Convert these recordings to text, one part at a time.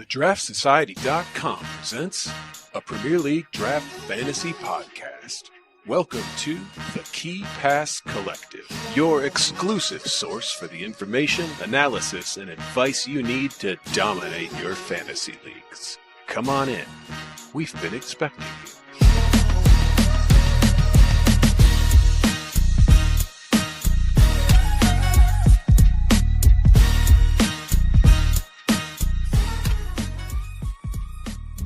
TheDraftSociety.com presents a Premier League Draft Fantasy Podcast. Welcome to the Key Pass Collective, your exclusive source for the information, analysis, and advice you need to dominate your fantasy leagues. Come on in. We've been expecting you.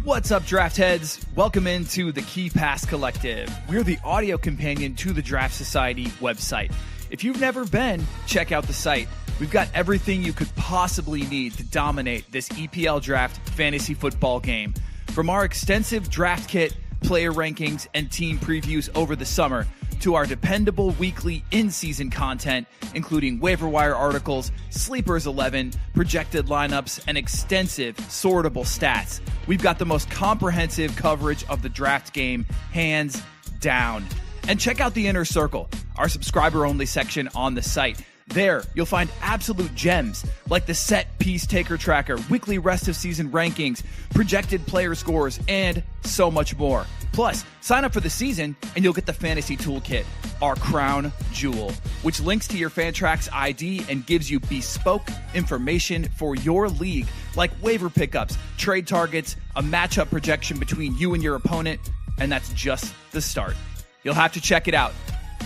What's up, draft heads? Welcome into the Key Pass Collective. We're the audio companion to the Draft Society website. If you've never been, check out the site. We've got everything you could possibly need to dominate this EPL draft fantasy football game. From our extensive draft kit, player rankings, and team previews over the summer, to our dependable weekly in-season content, including waiver wire articles, Sleepers 11, projected lineups, and extensive sortable stats. We've got the most comprehensive coverage of the draft game, hands down. And check out the Inner Circle, our subscriber-only section on the site. There, you'll find absolute gems like the set piece taker tracker, weekly rest of season rankings, projected player scores, and so much more. Plus, sign up for the season and you'll get the Fantasy Toolkit, our crown jewel, which links to your Fantrax ID and gives you bespoke information for your league, like waiver pickups, trade targets, a matchup projection between you and your opponent, and that's just the start. You'll have to check it out.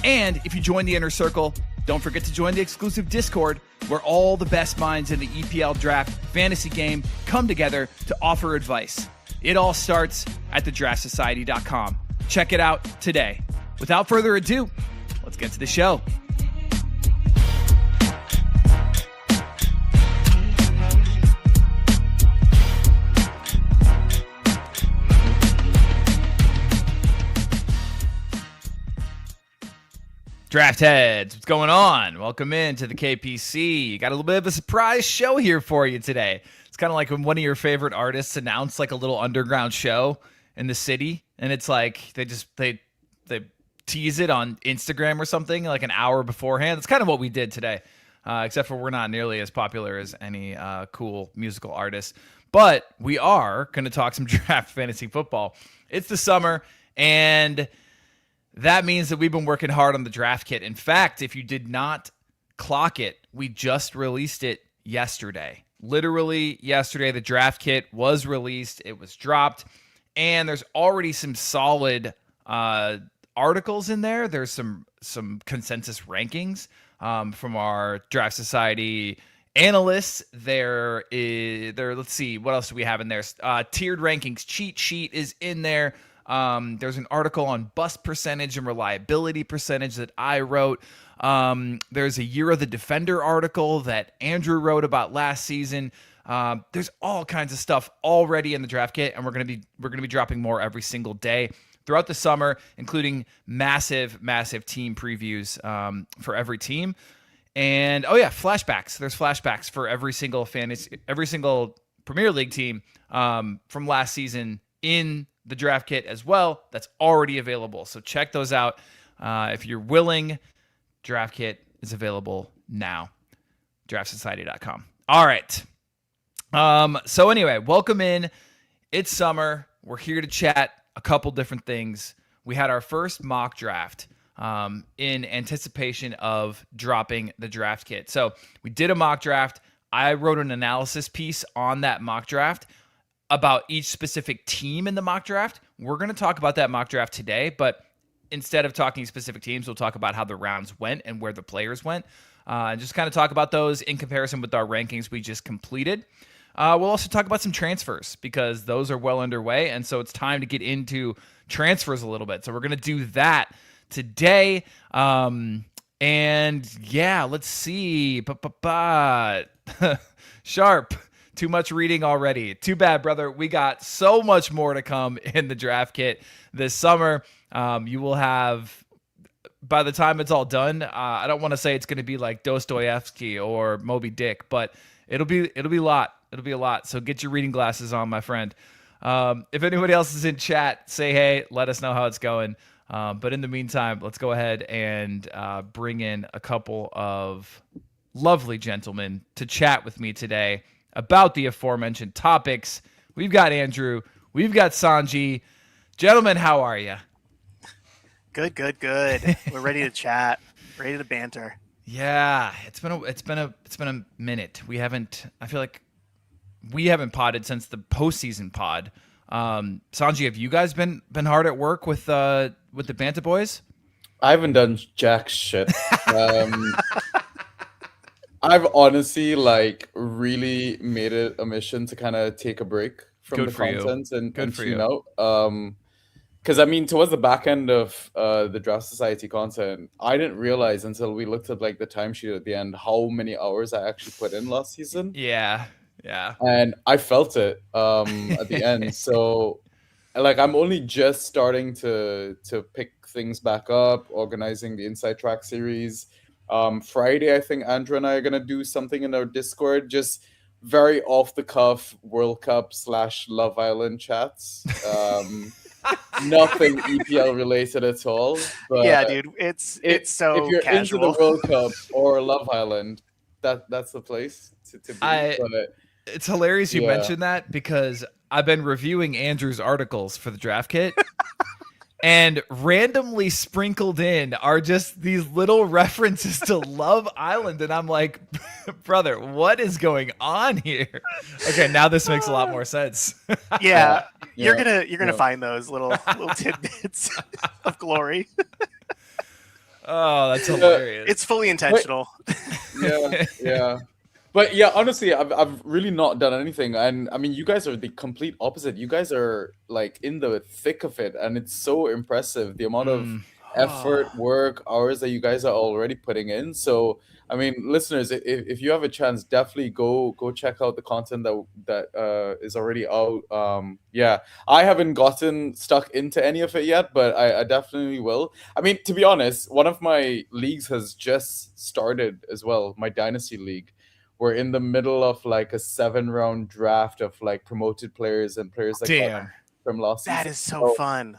And if you join the Inner Circle, don't forget to join the exclusive Discord where all the best minds in the EPL draft fantasy game come together to offer advice. It all starts at thedraftsociety.com. Check it out today. Without further ado, let's get to the show. Draft heads, what's going on? Welcome in to the KPC. Got a little bit of a surprise show here for you today. It's kind of like when one of your favorite artists announced like a little underground show in the city, and it's like they tease it on Instagram or something like an hour beforehand. That's kind of what we did today, except for we're not nearly as popular as any cool musical artists. But we are going to talk some draft fantasy football. It's the summer, and that means that we've been working hard on the draft kit. In fact, if you did not clock it, we just released it yesterday. Literally yesterday, the draft kit was released. It was dropped. And there's already some solid articles in there. There's some consensus rankings from our Draft Society analysts. Let's see, what else do we have in there? Tiered rankings cheat sheet is in there. There's an article on bust percentage and reliability percentage that I wrote. There's a Year of the Defender article that Andrew wrote about last season. There's all kinds of stuff already in the draft kit, and we're gonna be dropping more every single day throughout the summer, including massive team previews for every team. And flashbacks. There's flashbacks for every single Premier League team from last season in the draft kit as well. That's already available. So check those out. If you're willing, draft kit is available now. DraftSociety.com. All right. So anyway, welcome in. It's summer. We're here to chat a couple different things. We had our first mock draft in anticipation of dropping the draft kit. So we did a mock draft. I wrote an analysis piece on that mock draft about each specific team in the mock draft. We're going to talk about that mock draft today, but instead of talking specific teams, we'll talk about how the rounds went and where the players went, and just kind of talk about those in comparison with our rankings we just completed. We'll also talk about some transfers because those are well underway, and so it's time to get into transfers a little bit. So we're going to do that today. And yeah, let's see. Sharp. Too much reading already. Too bad, brother. We got so much more to come in the draft kit this summer. You will have, by the time it's all done, I don't want to say it's going to be like Dostoevsky or Moby Dick, but it'll be a lot. It'll be a lot. So get your reading glasses on, my friend. If anybody else is in chat, say hey. Let us know how it's going. But in the meantime, let's go ahead and bring in a couple of lovely gentlemen to chat with me today about the aforementioned topics. We've got Andrew. We've got Sanjy. Gentlemen, how are you? Good. We're ready to chat. Ready to banter. Yeah, it's been a minute. I feel like we haven't podded since the postseason pod. Sanjy, have you guys been hard at work with the Bantah boys? I haven't done jack shit. I've honestly really made it a mission to kind of take a break from Good the for you. content and Good for tune you. out. Because I mean, towards the back end of the Draft Society content, I didn't realize until we looked at the timesheet at the end how many hours I actually put in last season. Yeah. And I felt it at the end. So I'm only just starting to pick things back up, organizing the Inside Track series. Friday, I think Andrew and I are gonna do something in our Discord, just very off the cuff World Cup / Love Island chats. Nothing EPL related at all. But yeah, dude, it's so if you're casual. into the World Cup or Love Island, that's the place to be. It's hilarious you mentioned that because I've been reviewing Andrew's articles for the draft kit. And randomly sprinkled in are just these little references to Love Island. And I'm like, brother, what is going on here? Okay, now this makes a lot more sense. Yeah, you're gonna find those little tidbits of glory. Oh, that's hilarious. It's fully intentional. Yeah. But yeah, honestly, I've really not done anything. And I mean, you guys are the complete opposite. You guys are in the thick of it. And it's so impressive, the amount of effort, work, hours that you guys are already putting in. So, I mean, listeners, if you have a chance, definitely go check out the content that is already out. I haven't gotten stuck into any of it yet, but I definitely will. I mean, to be honest, one of my leagues has just started as well, my Dynasty League. We're in the middle of a 7-round draft of promoted players and players from last season. That is so fun.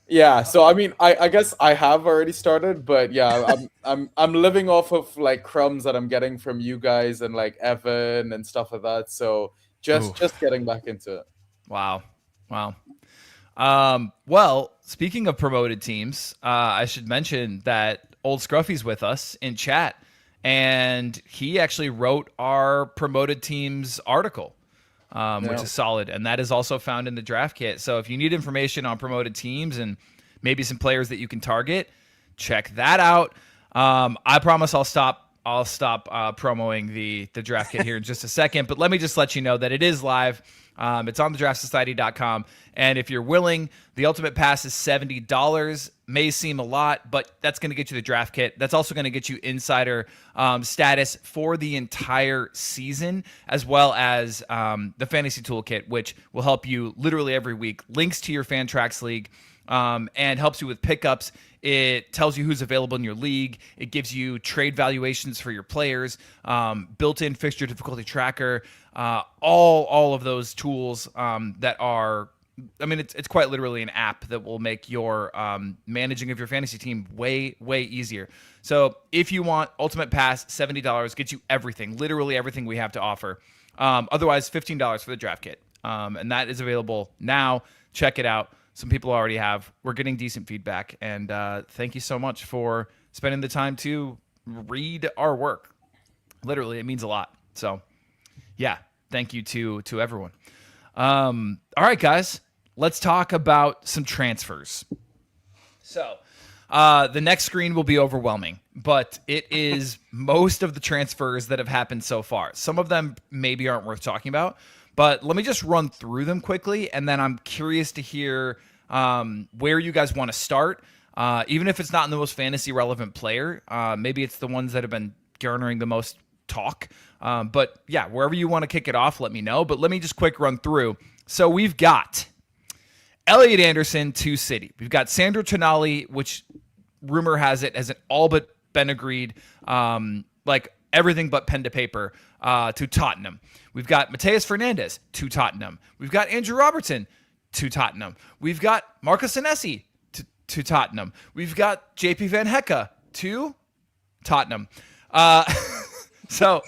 Yeah, so I mean, I guess I have already started, but yeah, I'm living off of crumbs that I'm getting from you guys and Evan and stuff like that. So just getting back into it. Wow. Well, speaking of promoted teams, I should mention that Old Scruffy's with us in chat. And he actually wrote our promoted teams article, which is solid. And that is also found in the draft kit. So if you need information on promoted teams and maybe some players that you can target, check that out. I promise I'll stop promoting the draft kit here in just a second. But let me just let you know that it is live. It's on thedraftsociety.com. And if you're willing, the ultimate pass is $70. May seem a lot, but that's going to get you the draft kit. That's also going to get you insider status for the entire season, as well as the fantasy toolkit, which will help you literally every week. Links to your Fantrax league and helps you with pickups. It tells you who's available in your league. It gives you trade valuations for your players, built-in fixture difficulty tracker, all of those tools that are, I mean, it's quite literally an app that will make your managing of your fantasy team way easier. So if you want Ultimate Pass, $70 gets you everything, literally everything we have to offer. Otherwise, $15 for the draft kit. And that is available now. Check it out. Some people already have. We're getting decent feedback. And thank you so much for spending the time to read our work. Literally, it means a lot. So, yeah, thank you to everyone. All right, guys, let's talk about some transfers. So, the next screen will be overwhelming, but it is most of the transfers that have happened so far. Some of them maybe aren't worth talking about, but let me just run through them quickly, and then I'm curious to hear where you guys want to start. Even if it's not in the most fantasy relevant player, maybe it's the ones that have been garnering the most talk. But yeah, wherever you want to kick it off, let me know. But let me just quick run through. So we've got Elliot Anderson to City. We've got Sandro Tonali, which rumor has it hasn't all but been agreed, like everything but pen to paper, to Tottenham. We've got Mateus Fernandes to Tottenham. We've got Andrew Robertson to Tottenham. We've got Marcus Senesi to Tottenham. We've got JP Van Hecke to Tottenham. So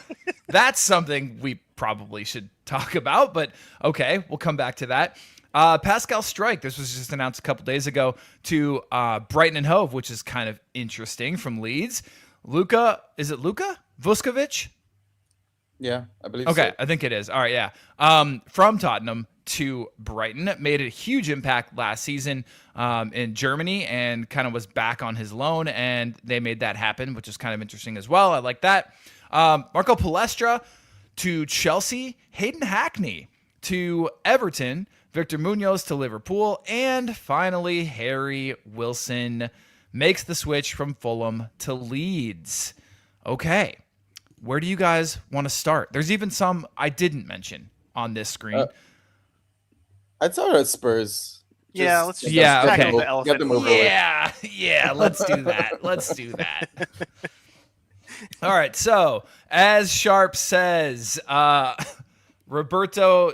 that's something we probably should talk about, but okay, we'll come back to that. Pascal Strike, this was just announced a couple days ago to Brighton and Hove, which is kind of interesting, from Leeds. Luka Vuskovic? Yeah, I believe okay, so. I think it is. All right, yeah. From Tottenham to Brighton, made a huge impact last season in Germany and kind of was back on his loan, and they made that happen, which is kind of interesting as well. I like that. Marco Palestra to Chelsea, Hayden Hackney to Everton, Victor Munoz to Liverpool, and finally Harry Wilson makes the switch from Fulham to Leeds. Okay, where do you guys want to start? There's even some I didn't mention on this screen. I'd start at Spurs. Yeah, let's just okay. the elephant. Get them over with. Yeah, let's do that. Let's do that. All right, so as Sharp says, Roberto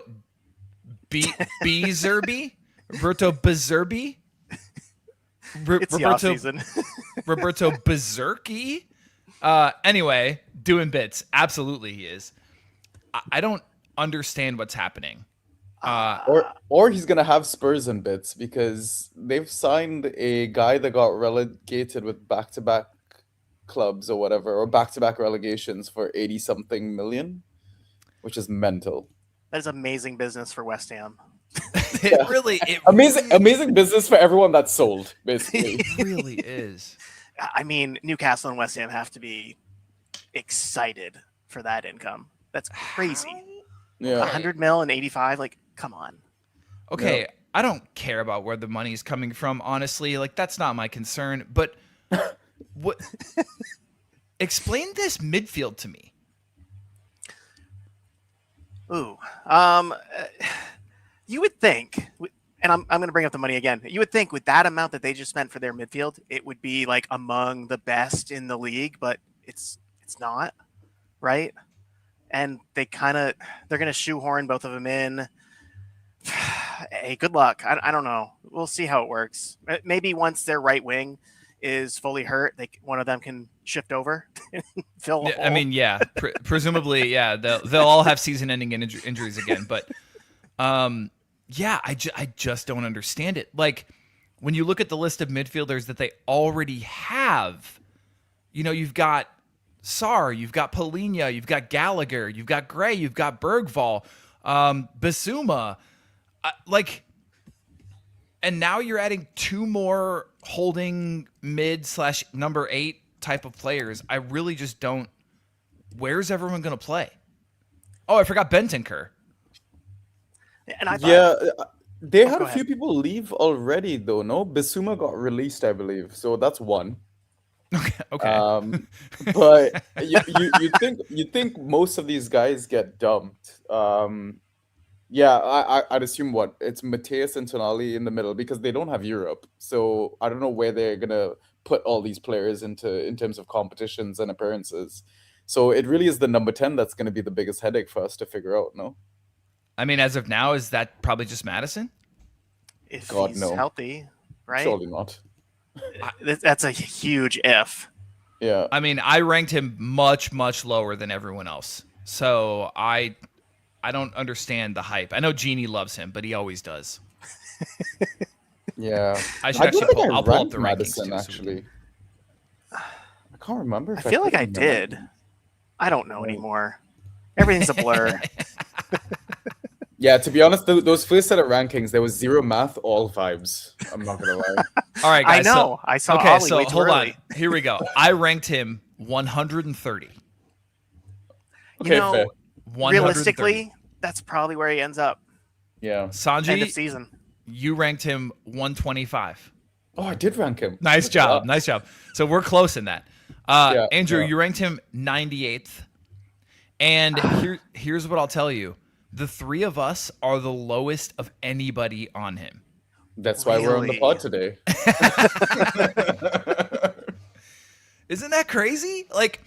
Bezerbi? Roberto Bezerbi? It's the off-season. Roberto Berserky? Anyway, doing bits. Absolutely he is. I don't understand what's happening. Or he's gonna have Spurs in bits because they've signed a guy that got relegated with back-to-back clubs or whatever, or back-to-back relegations for 80-something million, which is mental. That is amazing business for West Ham. Amazing business for everyone that's sold, basically. It really is. I mean, Newcastle and West Ham have to be excited for that income. That's crazy. Yeah, 100 mil and 85, like, come on. Okay, Yeah. I don't care about where the money is coming from, honestly. Like, that's not my concern. But what? Explain this midfield to me. Ooh, you would think, and I'm going to bring up the money again. You would think with that amount that they just spent for their midfield, it would be like among the best in the league, but it's not, right? And they're going to shoehorn both of them in. Hey, good luck. I don't know. We'll see how it works. Maybe once their right wing is fully hurt, one of them can shift over. Fill. I mean, yeah, presumably, yeah, they'll all have season-ending injuries again. But yeah, I just don't understand it. Like, when you look at the list of midfielders that they already have, you've got Sarr, you've got Polina, you've got Gallagher, you've got Gray, you've got Bergvall, Bissouma, and now you're adding two more holding mid/number 8 type of players. I really just don't. Where's everyone going to play? Oh, I forgot Bentancur. And I thought, they had a few people leave already, though. No, Bissouma got released, I believe. So that's one. Okay. But you think most of these guys get dumped. Yeah, I'd assume it's Mateus and Tonali in the middle because they don't have Europe. So I don't know where they're gonna put all these players in terms of competitions and appearances. So it really is the number 10 that's gonna be the biggest headache for us to figure out. No. I mean, as of now, is that probably just Madison? If God, he's no. healthy, right? Surely not. That's a huge if. Yeah. I mean, I ranked him much, much lower than everyone else. So I don't understand the hype. I know Genie loves him, but he always does. Yeah. I should actually I'll pull up the Madison, rankings too. actually. I can't remember. I feel like I did. I don't know anymore. Everything's a blur. Yeah, to be honest, those first set of rankings, there was zero math, all vibes. I'm not gonna lie. All right, guys. I know. I saw Okay, Ollie so way too hold early. on. Here we go. I ranked him 130. Okay, fair. 130. Realistically, that's probably where he ends up. Yeah. End of Sanjy, season. you ranked him 125. Oh, I did rank him. Nice job. Nice job. So we're close in that. Andrew, yeah. you ranked him 98th. And here's what I'll tell you. The three of us are the lowest of anybody on him. That's why we're on the Really? pod today. Isn't that crazy? Like,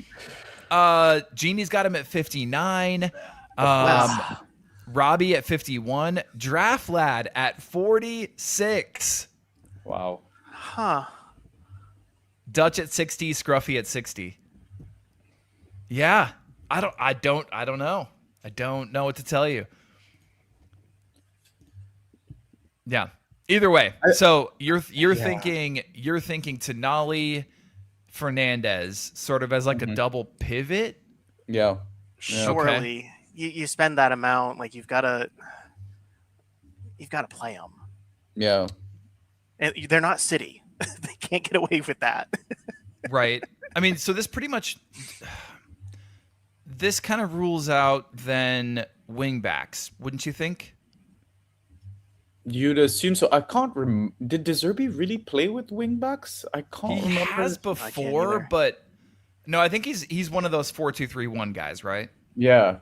Genie's got him at 59. Wow. Robbie at 51. Draft Lad at 46. Wow. Huh. Dutch at 60. Scruffy at 60. Yeah. I don't know. I don't know what to tell you. Yeah. Either way, so you're thinking Tonali, Fernandez, sort of as like a double pivot. Yeah. Surely, you spend that amount, like you've got to play them. Yeah. And they're not City; they can't get away with that. Right. I mean, so this kind of rules out then wing backs, wouldn't you think? You'd assume so. I can't remember. Did De Zerbi really play with wingbacks? I can't He remember. has I can't before, either. but no, I think he's one of those 4-2-3-1 guys, right? Yeah.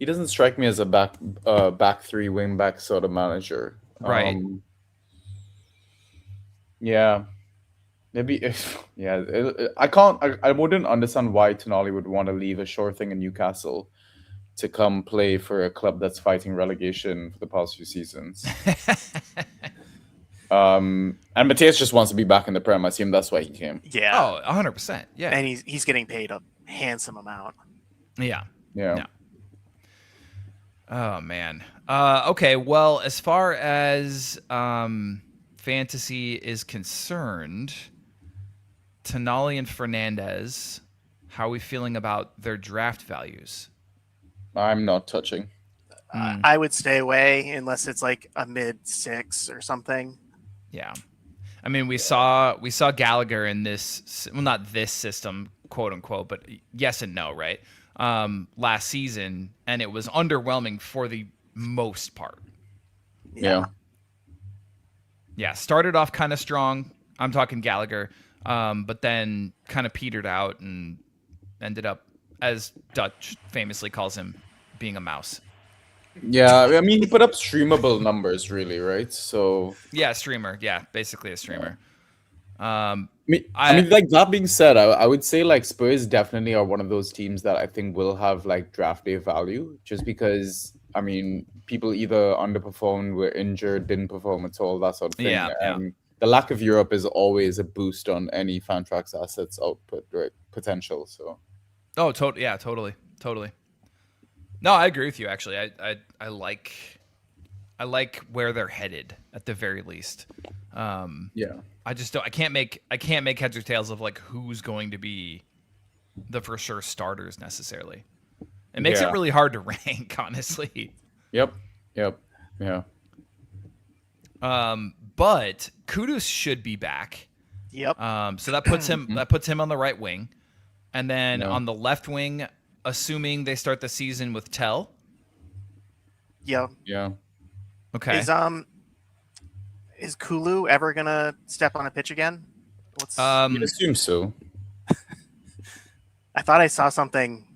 He doesn't strike me as a back three wingback sort of manager. Right. Yeah. Maybe if I can't. I wouldn't understand why Tonali would want to leave a sure thing in Newcastle to come play for a club that's fighting relegation for the past few seasons. And Mateus just wants to be back in the Prem. I assume that's why he came. Yeah. Oh, 100%. Yeah. And he's getting paid a handsome amount. Yeah. Yeah. Oh man. Okay. Well, as far as fantasy is concerned, Tonali and Fernandez, how are we feeling about their draft values? I'm not touching. I would stay away unless it's like a mid-6 or something. Yeah. I mean, we saw Gallagher in this, well, not this system, quote unquote, but yes and no, right? Last season, and it was underwhelming for the most part. Yeah. Yeah, started off kind of strong. I'm talking Gallagher, but then kind of petered out and ended up, as Dutch famously calls him, being a mouse. Yeah, I mean, he put up streamable numbers, really, right? So yeah, streamer. Yeah, basically a streamer. I mean, like that being said, I would say like Spurs definitely are one of those teams that I think will have like draft day value, just because I mean, people either underperformed, were injured, didn't perform at all, that sort of thing. Yeah. The lack of Europe is always a boost on any Fantrax assets output, right? Potential. So. Oh, totally. No, I agree with you. Actually, I like where they're headed at the very least. Yeah. I just don't. I can't make heads or tails of like who's going to be the for sure starters necessarily. It makes it really hard to rank, honestly. Yep. Yeah. But Kudus should be back. Yep. So that puts him on the right wing, and then on the left wing, assuming they start the season with Tell. Yeah. Okay. Is Kulu ever gonna step on a pitch again? You'd assume so. I thought I saw something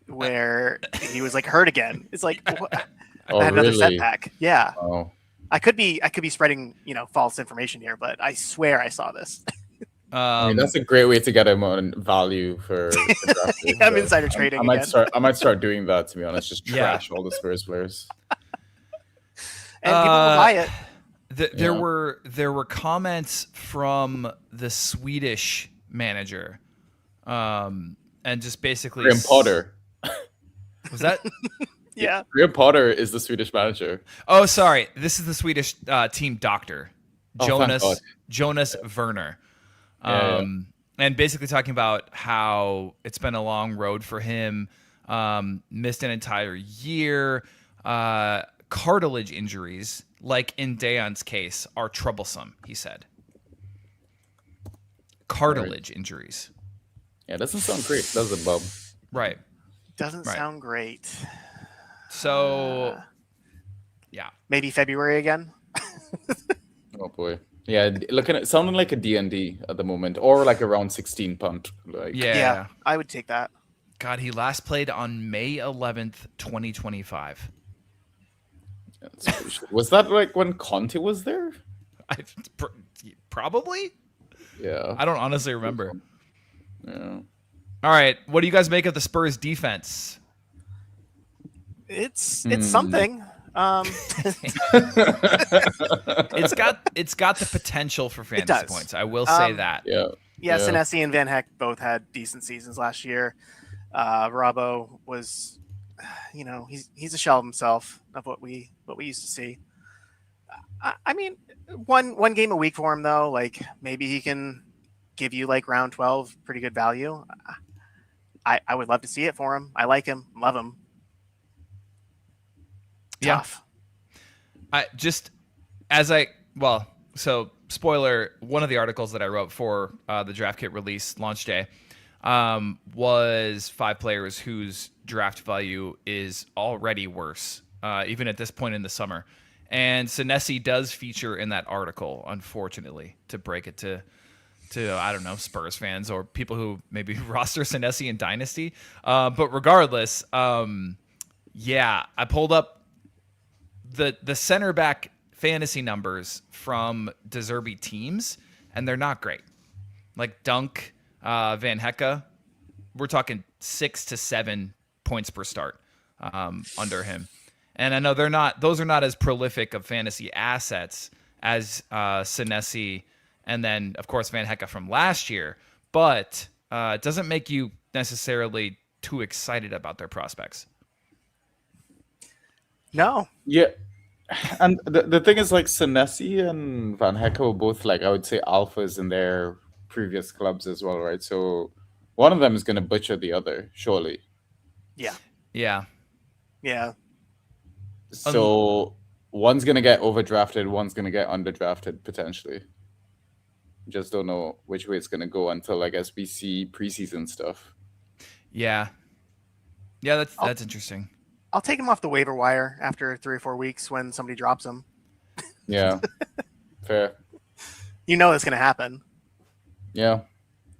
where he was like hurt again. It's like I had another setback. Yeah. Oh. I could be spreading false information here, but I swear I saw this. I mean, that's a great way to get him on value for drafting. I'm insider trading. I might start doing that, to be honest. Just trash all the Spurs players. And people will buy it. There were comments from the Swedish manager, and just basically Graham Potter. Was that? Yeah. Graham Potter is the Swedish manager. Oh, sorry. This is the Swedish team doctor, Jonas Werner. And basically talking about how it's been a long road for him, missed an entire year, cartilage injuries, like in Dejan's case, are troublesome, he said. Cartilage injuries. Yeah, doesn't sound great, does it, Bob? Right. Doesn't sound great. So, yeah. Maybe February again? Oh, boy. Yeah, sounding like a D&D at the moment, or like a round 16 punt. Like. Yeah, I would take that. God, he last played on May 11th, 2025. Was that like when Conte was there? Probably. Yeah. I don't honestly remember. Yeah. All right, what do you guys make of the Spurs defense? It's something. It's got the potential for fantasy points. I will say that. Yeah, Senesi and Van Heck both had decent seasons last year. Robbo was he's a shell of himself of what we used to see. I mean, one game a week for him though. Like maybe he can give you like round 12 pretty good value. I would love to see it for him. I like him, love him. Tough. I just so spoiler, one of the articles that I wrote for the draft kit release launch day was 5 players whose draft value is already worse, even at this point in the summer. And Senesi does feature in that article, unfortunately, to break it to I don't know, Spurs fans or people who maybe roster Senesi in Dynasty. But regardless, I pulled up the center back fantasy numbers from De Zerbi teams, and they're not great. Like Dunk, Van Hecke, we're talking 6 to 7 points per start under him. And I know those are not as prolific of fantasy assets as Senesi and then, of course, Van Hecke from last year. But it doesn't make you necessarily too excited about their prospects. No. Yeah. And the thing is, like, Senesi and Van Hecke were both, like, I would say alphas in their previous clubs as well, right? So one of them is going to butcher the other, surely. Yeah. Yeah. Yeah. So one's going to get overdrafted, one's going to get underdrafted, potentially. Just don't know which way it's going to go until, I guess, we see preseason stuff. Yeah. Yeah, that's interesting. I'll take him off the waiver wire after 3 or 4 weeks when somebody drops him. Yeah. Fair. You know it's going to happen. Yeah.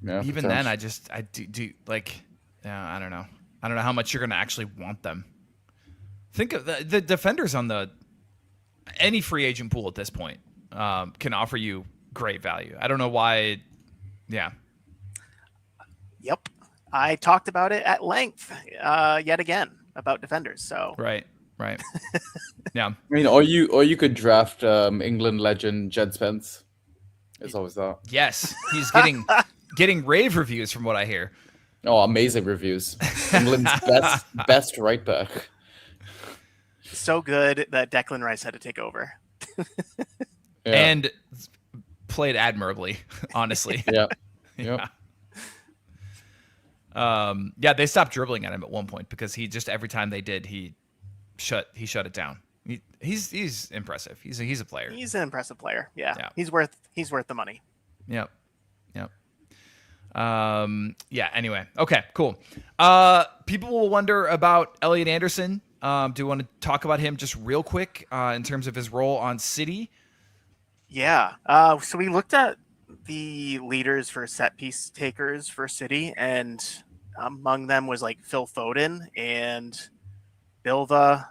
Even then, I do like, I don't know. I don't know how much you're going to actually want them. Think of the defenders on any free agent pool at this point can offer you great value. I don't know why. Yeah. Yep. I talked about it at length yet again about defenders. So right. Yeah. I mean, or you could draft England legend Jed Spence. It's always that. Yes, he's getting rave reviews from what I hear. Oh, amazing reviews! England's best right back. So good that Declan Rice had to take over. And played admirably, honestly. Yeah. They stopped dribbling at him at one point because he just every time they did, he shut it down. He's impressive. He's a player. He's an impressive player. Yeah. He's worth the money. Yep. Anyway. Okay, cool. People will wonder about Elliot Anderson. Do you want to talk about him just real quick in terms of his role on City? Yeah. So we looked at the leaders for set piece takers for City, and among them was like Phil Foden and Bilva.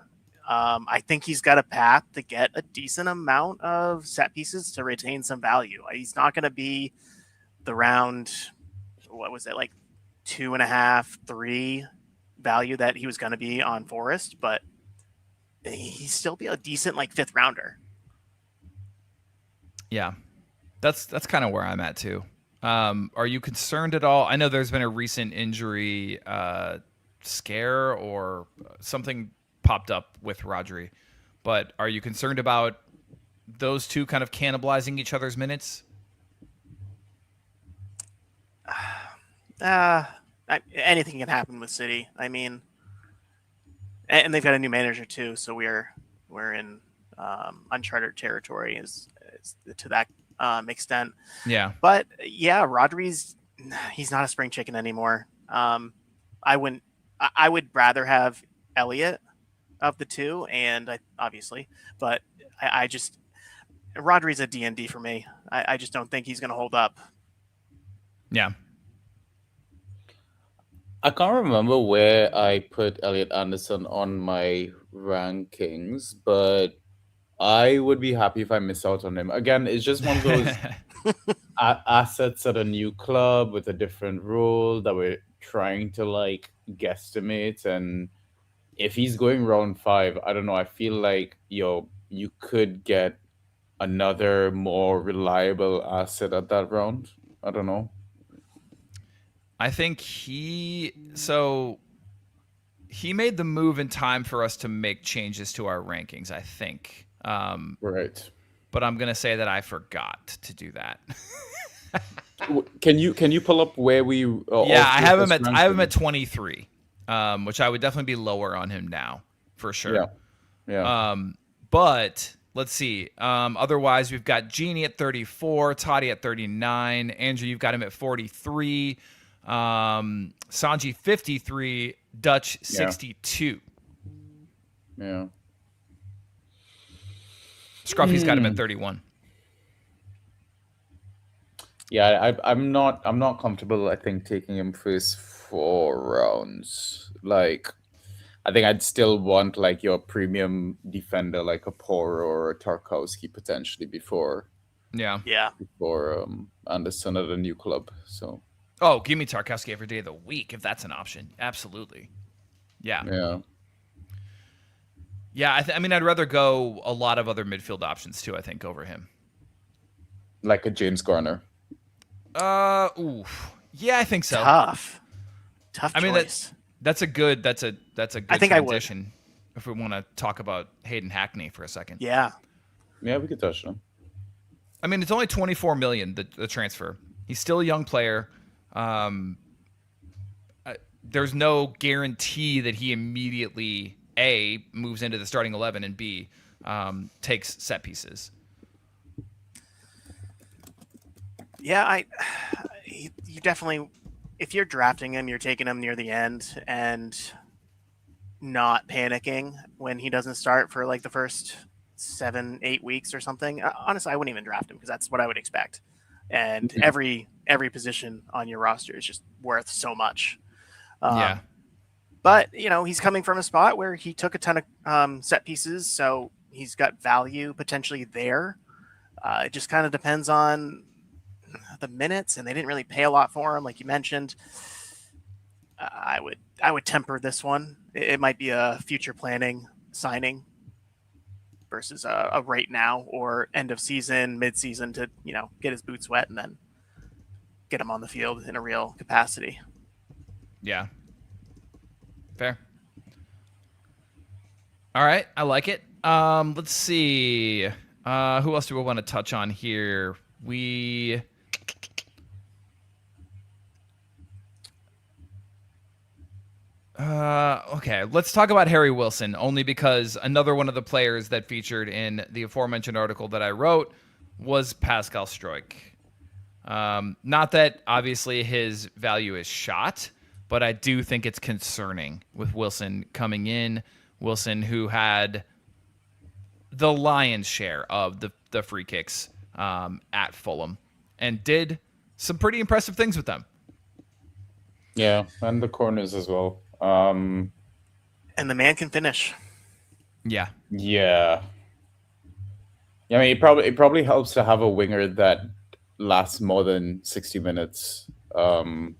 I think he's got a path to get a decent amount of set pieces to retain some value. He's not going to be the round, what was it, like 2.5, 3 value that he was going to be on Forest, but he'd still be a decent like 5th rounder. Yeah, that's kind of where I'm at too. Are you concerned at all? I know there's been a recent injury scare or something popped up with Rodri, but are you concerned about those two kind of cannibalizing each other's minutes? Anything can happen with City. I mean, and they've got a new manager too, so we're in uncharted territory is to that extent. Yeah. But yeah, he's not a spring chicken anymore. I would rather have Elliott of the two, and I just Rodri's a D&D for me. I just don't think he's going to hold up. Yeah. I can't remember where I put Elliot Anderson on my rankings, but I would be happy if I miss out on him. Again, it's just one of those assets at a new club with a different role that we're trying to like guesstimate. And if he's going round 5, I don't know. I feel like you could get another more reliable asset at that round. I don't know. I think he he made the move in time for us to make changes to our rankings, I think. Right. But I'm gonna say that I forgot to do that. Can you pull up where we? Yeah, I have him at 23, which I would definitely be lower on him now for sure. Yeah. But let's see. Otherwise, we've got Genie at 34, Toddy at 39, Andrew, you've got him at 43, Sanjy 53, Dutch 62. Yeah. Scruffy's got him at 31. Yeah, I'm not comfortable. I think taking him first 4 rounds. Like, I think I'd still want like your premium defender, like a Poro or a Tarkowski potentially before Anderson at a new club. So. Oh, give me Tarkowski every day of the week if that's an option. Absolutely. Yeah. Yeah, I mean, I'd rather go a lot of other midfield options too, I think, over him. Like a James Garner. Oof. Yeah, I think so. Tough I mean, choice. that's a good transition. I think I would. If we want to talk about Hayden Hackney for a second. Yeah, we could touch on him. I mean, it's only $24 million, the transfer. He's still a young player. There's no guarantee that he immediately A, moves into the starting 11, and B, takes set pieces. Yeah, you definitely, if you're drafting him, you're taking him near the end and not panicking when he doesn't start for like the first 7-8 weeks or something. Honestly, I wouldn't even draft him because that's what I would expect. And every position on your roster is just worth so much. But he's coming from a spot where he took a ton of set pieces, so he's got value potentially there. It just kind of depends on the minutes, and they didn't really pay a lot for him, like you mentioned. I would temper this one. It might be a future planning signing versus a right now or end of season, mid season to get his boots wet and then get him on the field in a real capacity. Yeah. Fair. All right, I like it. Let's see. Who else do we want to touch on here? Okay, let's talk about Harry Wilson, only because another one of the players that featured in the aforementioned article that I wrote was Pascal Struijk. Not that obviously his value is shot, but I do think it's concerning with Wilson coming in. Wilson, who had the lion's share of the free kicks at Fulham and did some pretty impressive things with them. Yeah, and the corners as well. And the man can finish. Yeah. I mean, it probably helps to have a winger that lasts more than 60 minutes. Quote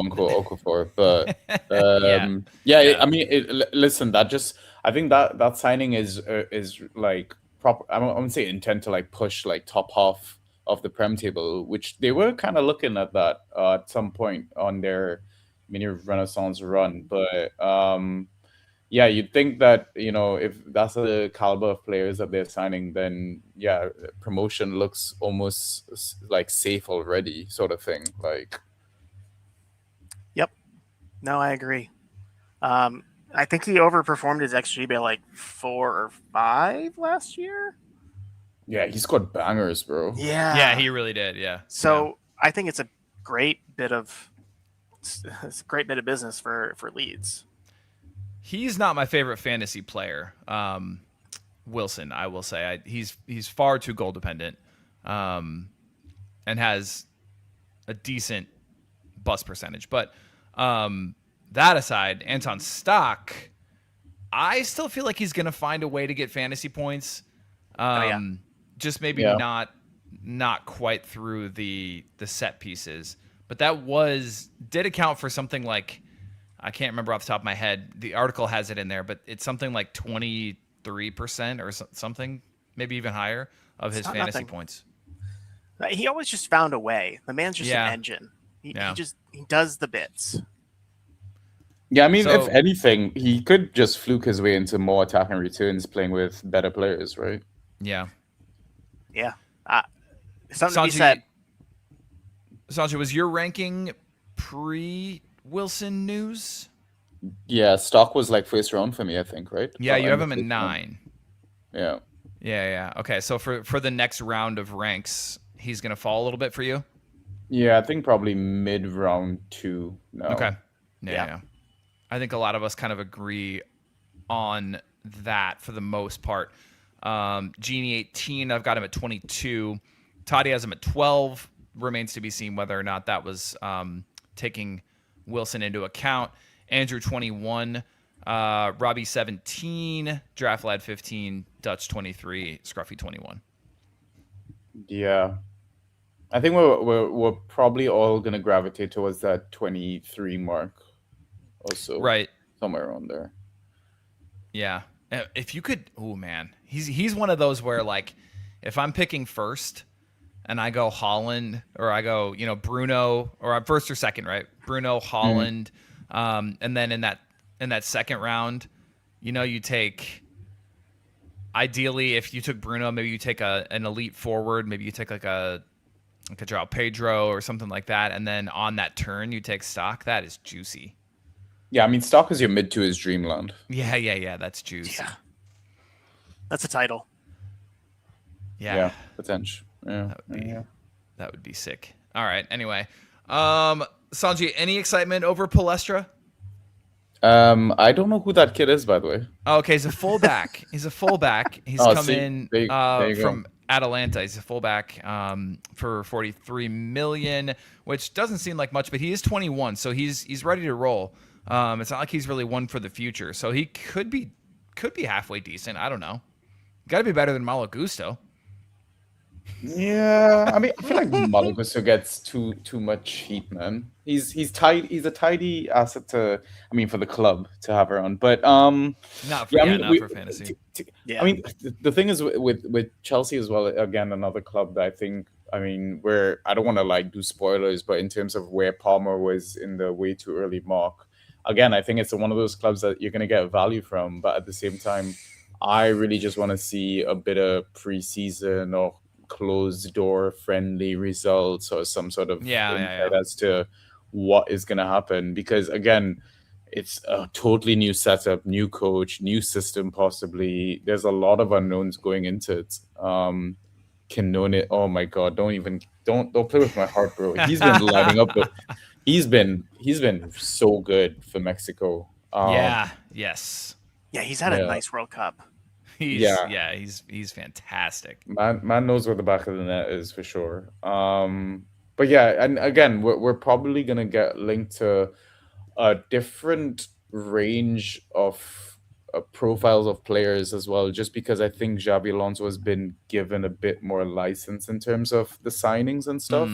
unquote Okafor, but I mean, listen, I think that signing is like proper. I wouldn't say intent to like push like top half of the Prem table, which they were kind of looking at that at some point on their mini Renaissance run. But you'd think that if that's the caliber of players that they're signing, then promotion looks almost like safe already, sort of thing. Like. Yep. No, I agree. I think he overperformed his XG by like 4 or 5 last year. Yeah, he scored bangers, bro. Yeah, he really did. Yeah. So I think it's a great bit of business for Leeds. He's not my favorite fantasy player, Wilson. I will say he's far too goal dependent, and has a decent bust percentage. But that aside, Anton Stock, I still feel like he's going to find a way to get fantasy points. Just maybe not quite through the set pieces. But that did account for something like, I can't remember off the top of my head. The article has it in there, but it's something like 23% or something, maybe even higher, of his fantasy points. He always just found a way. The man's just an engine. He does the bits. Yeah, I mean, So if anything, he could just fluke his way into more attacking returns playing with better players, right? yeah, Yeah. Something to be Sanjy, said. Sanjay, was your ranking pre-Wilson news? Yeah, stock was like first round for me, I think, right? Yeah, you have End of him at first round. 9. Yeah. Yeah. Okay, so for the next round of ranks, he's gonna fall a little bit for you. Yeah, I think probably mid round 2 now. Okay. Yeah. Yeah. I think a lot of us kind of agree on that for the most part. Genie 18, I've got him at 22. Toddy has him at 12. Remains to be seen whether or not that was taking Wilson into account. Andrew 21, Robbie 17, Draft Lad 15, Dutch 23, Scruffy 21. Yeah. I think we're probably all gonna gravitate towards that 23 mark or so. Right. Somewhere around there. Yeah. If you could, oh man, he's one of those where like, if I'm picking first, and I go Holland or I go, Bruno, or I'm first or second, right? Bruno, Holland, and then in that second round, you take. Ideally, if you took Bruno, maybe you take an elite forward, maybe you take like a Joao Pedro or something like that, and then on that turn you take stock. That is juicy. Yeah, I mean, stock is your mid to his dreamland. Yeah. That's juicy. Yeah. That's a title. Yeah. Potential. Yeah, that would be sick. All right. Anyway, Sanjay, any excitement over Palestra? I don't know who that kid is, by the way. Oh, okay, he's a fullback. He's come in from Atalanta. He's a fullback for $43 million, which doesn't seem like much, but he is 21, so he's ready to roll. It's not like he's really one for the future, so he could be halfway decent. I don't know. Got to be better than Malo Gusto. Yeah, I mean, I feel like Malo Gusto gets too much heat, man. He's a tidy asset for the club to have around, but not for fantasy. I mean, the thing is with Chelsea as well. Again, another club that where I don't want to like do spoilers, but in terms of where Palmer was in the way too early mark, again, I think it's one of those clubs that you're gonna get value from, but at the same time, I really just want to see a bit of preseason or closed door friendly results or some sort of insight as to what is going to happen, because again, it's a totally new setup, new coach, new system. Possibly there's a lot of unknowns going into it. Canone, oh my god, don't play with my heart, bro. He's been lighting up, but he's been so good for Mexico. Yes, he's had a nice World Cup. He's fantastic. Man knows where the back of the net is for sure. But yeah, and again, we're probably gonna get linked to a different range of profiles of players as well, just because I think Xabi Alonso has been given a bit more license in terms of the signings and stuff.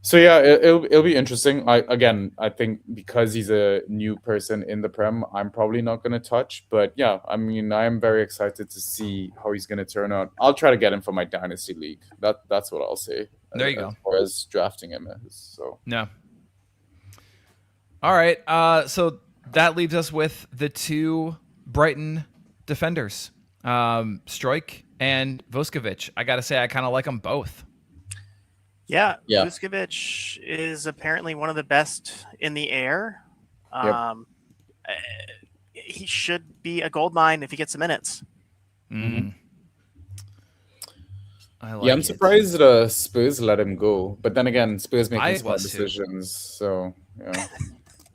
So yeah, it'll be interesting. I think because he's a new person in the Prem, I'm probably not going to touch. But yeah, I mean, I am very excited to see how he's going to turn out. I'll try to get him for my Dynasty League. That's what I'll say. There you go. As far as drafting him is. So no. All right. So that leaves us with the two Brighton defenders, Struijk and Vuskovic. I got to say, I kind of like them both. Yeah, Vuskovic is apparently one of the best in the air. He should be a gold mine if he gets the minutes. Mm-hmm. I'm surprised Spurs let him go, but then again, Spurs making smart decisions. So yeah.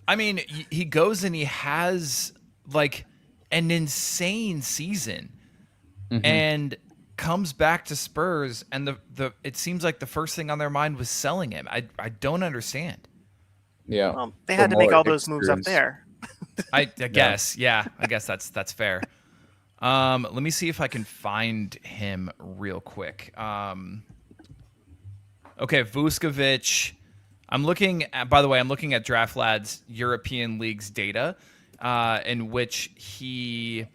I mean, he goes and he has like an insane season, and comes back to Spurs, and the it seems like the first thing on their mind was selling him. I don't understand. Yeah, well, they had to make all those moves up there. I guess, I guess that's fair. Let me see if I can find him real quick. Okay, Vuskovic. I'm looking at Draft Lad's European League's data, in which he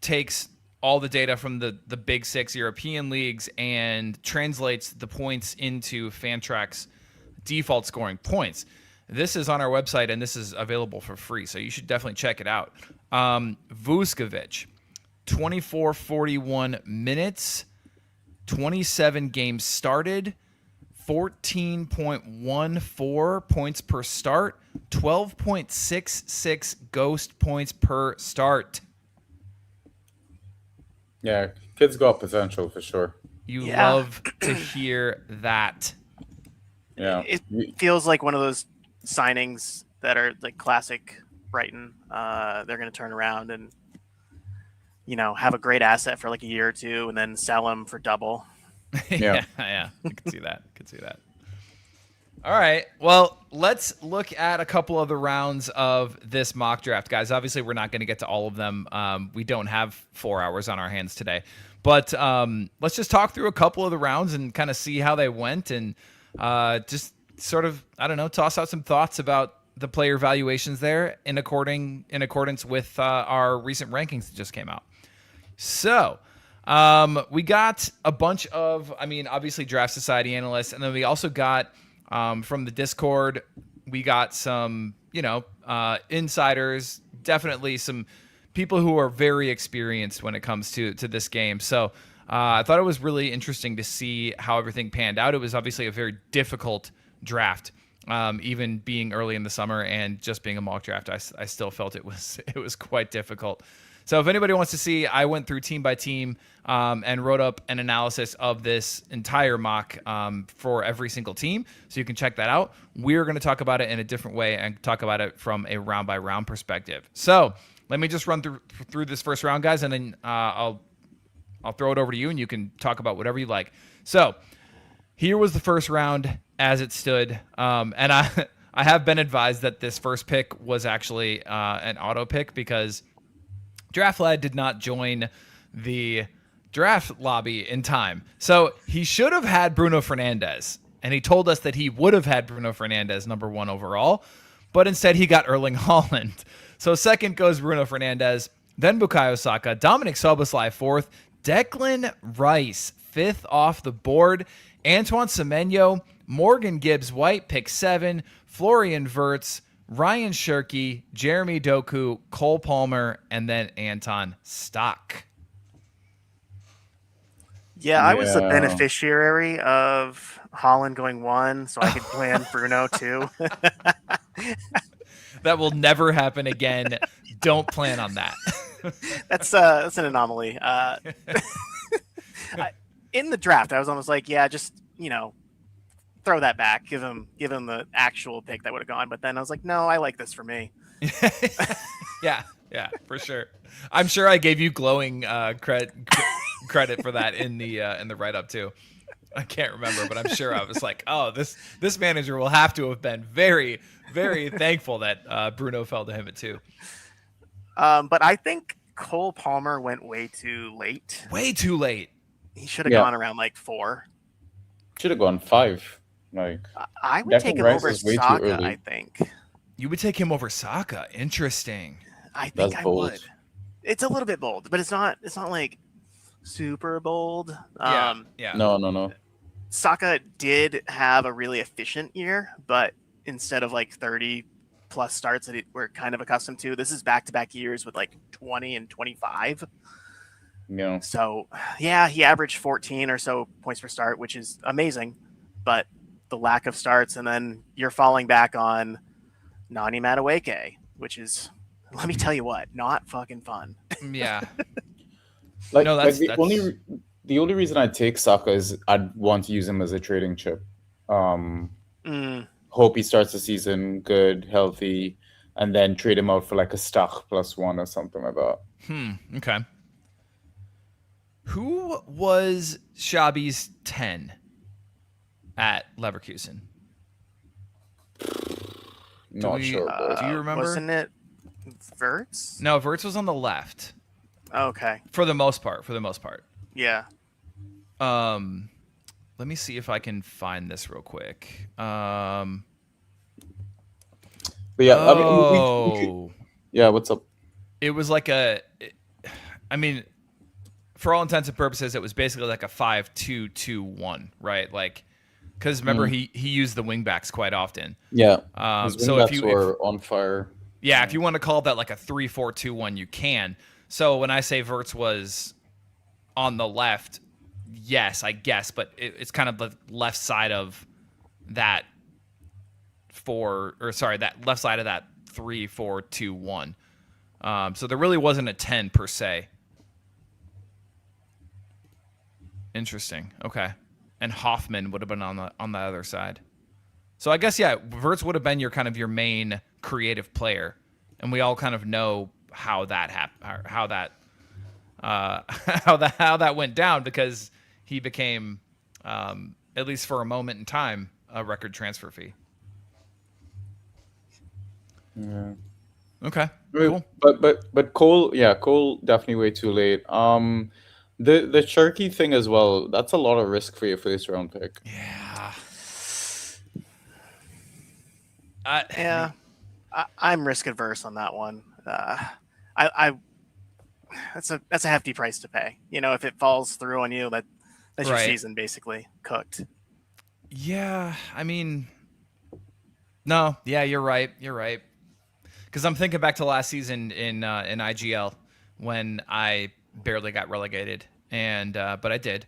takes all the data from the big 6 European leagues and translates the points into Fantrax's default scoring points. This is on our website, and this is available for free, so you should definitely check it out. Vuskovic, 24-41 minutes, 27 games started, 14.14 points per start, 12.66 ghost points per start. Yeah, kid's got potential for sure. You love to hear that. Yeah. It feels like one of those signings that are like classic Brighton. They're going to turn around and, have a great asset for like a year or two and then sell him for double. Yeah. I can see that. All right. Well, let's look at a couple of the rounds of this mock draft, guys. Obviously, we're not going to get to all of them. We don't have 4 hours on our hands today. But let's just talk through a couple of the rounds and kind of see how they went and just sort of, toss out some thoughts about the player valuations there in accordance with our recent rankings that just came out. So we got a bunch of, obviously Draft Society analysts, and then we also got from the Discord, we got some, insiders, definitely some people who are very experienced when it comes to this game. So I thought it was really interesting to see how everything panned out. It was obviously a very difficult draft, even being early in the summer and just being a mock draft. I still felt it was quite difficult. So if anybody wants to see, I went through team by team and wrote up an analysis of this entire mock for every single team. So you can check that out. We're going to talk about it in a different way and talk about it from a round by round perspective. So let me just run through this first round, guys, and then I'll throw it over to you and you can talk about whatever you like. So here was the first round as it stood. And I have been advised that this first pick was actually an auto pick because Draft Lad did not join the draft lobby in time. So he should have had Bruno Fernandes, and he told us that he would have had Bruno Fernandes number 1 overall, but instead he got Erling Haaland. So second goes Bruno Fernandes, then Bukayo Saka, Dominic Szoboszlai 4th, Declan Rice 5th off the board, Antoine Semenyo, Morgan Gibbs-White pick 7, Florian Wirtz, Ryan Shirky, Jeremy Doku, Cole Palmer, and then Anton Stock. Yeah, I was the beneficiary of Holland going 1, so I could plan Bruno 2. That will never happen again. Don't plan on that. That's an anomaly. In the draft, I was almost like, just throw that back, give him the actual pick that would have gone. But then I was like, no, I like this for me. Yeah, for sure. I'm sure I gave you glowing credit for that in the write up too. I can't remember, but I'm sure I was like, oh, this manager will have to have been very, very thankful that Bruno fell to him at 2. But I think Cole Palmer went way too late. Way too late. He should have gone around like 4. Should have gone 5. Like I would take him over Saka, I think. You would take him over Saka. Interesting. I think I would. It's a little bit bold, but it's not like super bold. Yeah. No. Saka did have a really efficient year, but instead of like 30 plus starts that we're kind of accustomed to, this is back-to-back years with like 20 and 25. Yeah. So, he averaged 14 or so points per start, which is amazing, but the lack of starts, and then you're falling back on Nani Madueke, which is, let me tell you what, not fucking fun. Yeah. The only reason I'd take Saka is I'd want to use him as a trading chip. Hope he starts the season good, healthy, and then trade him out for like a Stock +1 or something like that. Okay. Who was Xabi's 10 at Leverkusen? Not sure. Do you remember? Wasn't it Wirtz? No, Wirtz was on the left. Okay. For the most part. Yeah. Let me see if I can find this real quick. But yeah, what's up? It was like for all intents and purposes, it was basically like a 5-2-2-1, right? Like because remember he used the wingbacks quite often. Yeah. His So if wingbacks you were on fire. if you want to call that like a 3-4-2-1, you can. So when I say Wirtz was on the left, yes, I guess, but it's kind of the left side of that that left side of that 3-4-2-1. So there really wasn't a 10 per se. Interesting. Okay. And Hoffman would have been on the other side. So I guess Wirtz would have been your kind of your main creative player, and we all kind of know how that happened, how that went down, because he became, at least for a moment in time, a record transfer fee. Yeah. Okay. Cool. But Cole definitely way too late. The Cherky thing as well, that's a lot of risk for your first round pick. Yeah. I'm risk adverse on that one. That's a hefty price to pay. If it falls through on you, that's your season basically cooked. Yeah, I mean, no, yeah, you're right. Because I'm thinking back to last season in IGL when I barely got relegated, but I did.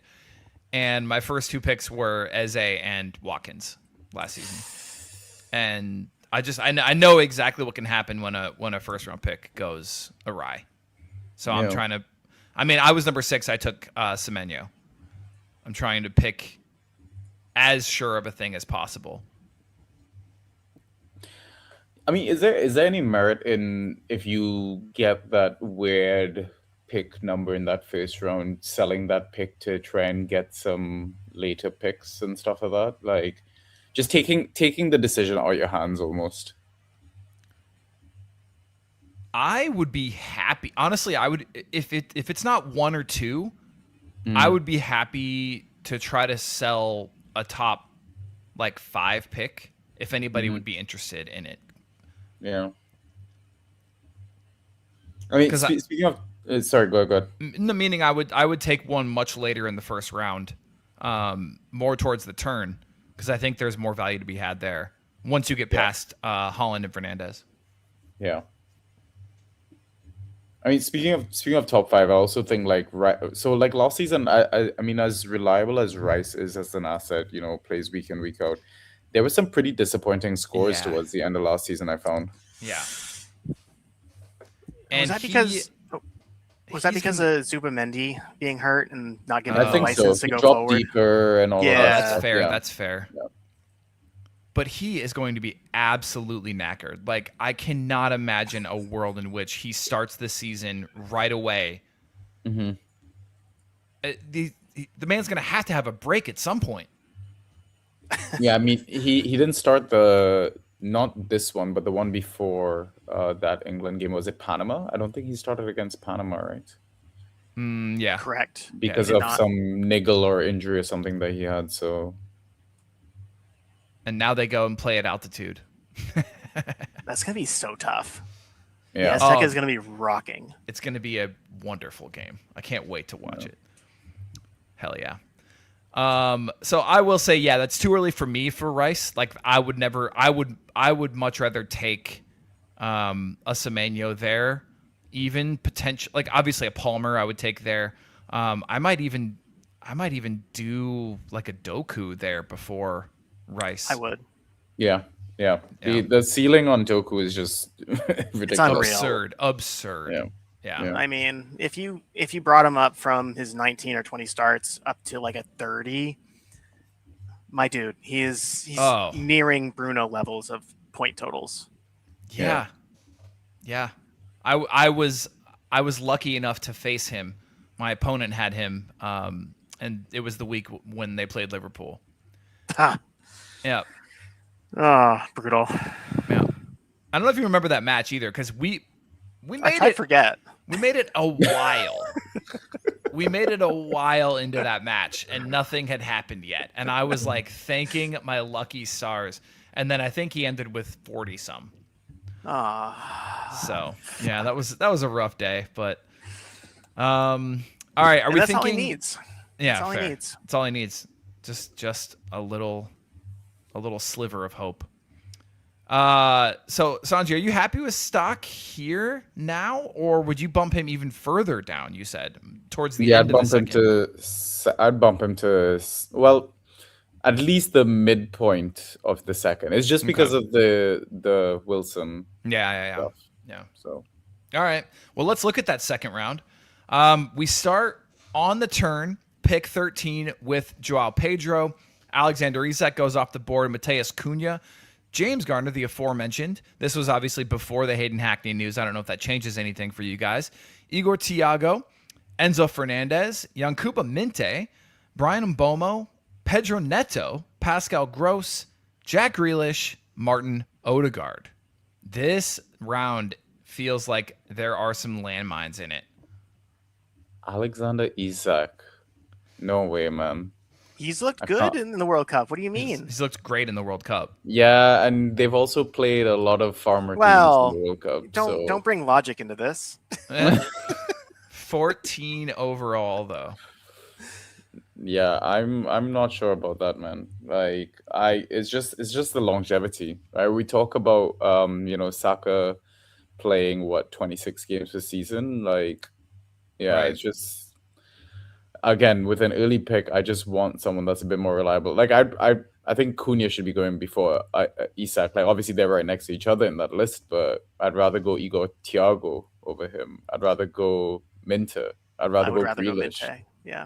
And my first two picks were Eze and Watkins last season, and I know exactly what can happen when a first round pick goes awry. So I'm trying to. I mean, I was number 6. I took Semenyo. I'm trying to pick as sure of a thing as possible. I mean, is there any merit in, if you get that weird pick number in that first round, selling that pick to try and get some later picks and stuff like that? Like, just taking the decision out of your hands almost. I would be happy. Honestly, I would, if it's not 1 or 2, I would be happy to try to sell a top like 5 pick if anybody would be interested in it. Yeah. I mean, speaking of, sorry, go ahead. Meaning, I would take one much later in the first round, more towards the turn, because I think there's more value to be had there once you get past Holland and Fernandez. Yeah. I mean, speaking of top 5, I also think like last season, I mean, as reliable as Rice is as an asset, plays week in, week out, there were some pretty disappointing scores towards the end of last season, I found. Yeah. And was that because of Zubimendi being hurt and not getting the license to go forward? Deeper and all that. That's fair. Yeah. That's fair. Yeah. But he is going to be absolutely knackered. Like, I cannot imagine a world in which he starts the season right away. Mm-hmm. The man's going to have a break at some point. Yeah, I mean, he didn't start not this one, but the one before that England game. Was it Panama? I don't think he started against Panama, right? Yeah. Correct. Because of some niggle or injury or something that he had, so... And now they go and play at altitude. That's going to be so tough. Yeah. Azteca is going to be rocking. It's going to be a wonderful game. I can't wait to watch it. Hell yeah. So I will say, that's too early for me for Rice. Like, I would much rather take a Semenyo there, even potential, like obviously a Palmer I would take there. I might even do like a Doku there before Rice. I would. Yeah. The ceiling on Doku is just ridiculous. Absurd. Yeah. I mean, if you brought him up from his 19 or 20 starts up to like a 30, my dude, he's nearing Bruno levels of point totals. Yeah. I was lucky enough to face him. My opponent had him, and it was the week when they played Liverpool. Yeah. Oh, brutal. Yeah. I don't know if you remember that match either, because we made I forget. We made it a while. We made it a while into that match, and nothing had happened yet. And I was like thanking my lucky stars. And then I think he ended with 40-some. So yeah, that was a rough day. But all right, are we thinking? That's all he needs. Yeah, that's all fair. he needs. That's all he needs. Just a little a little sliver of hope. So Sanjy, are you happy with stock here now, or would you bump him even further down? You said towards the end of the second. I'd bump him to well, at least the midpoint of the second. It's just because of the Wilson. Yeah. So, all right. Well, let's look at that second round. We start on the turn, pick 13 with Joao Pedro. Alexander Isak goes off the board. Mateus Cunha. James Garner, the aforementioned. This was obviously before the Hayden Hackney news. I don't know if that changes anything for you guys. Igor Thiago, Enzo Fernandez, Yankuba Minte, Brian Mbomo, Pedro Neto, Pascal Gross, Jack Grealish, Martin Odegaard. This round feels like there are some landmines in it. Alexander Isak. No way, man. He's looked good in the World Cup. What do you mean? He's looked great in the World Cup. Yeah, and they've also played a lot of farmer teams in the World Cup. Don't bring logic into this. 14 overall, though. Yeah, I'm not sure about that, man. Like it's just the longevity, right? We talk about Saka playing 26 games per season. Like, yeah, Right. It's just again with an early pick. I just want someone that's a bit more reliable. Like I think Cunha should be going before Isak. Like obviously they're right next to each other in that list, but I'd rather go Igor Thiago over him. I'd rather go Minter. I'd rather go Grealish. Minte. Yeah.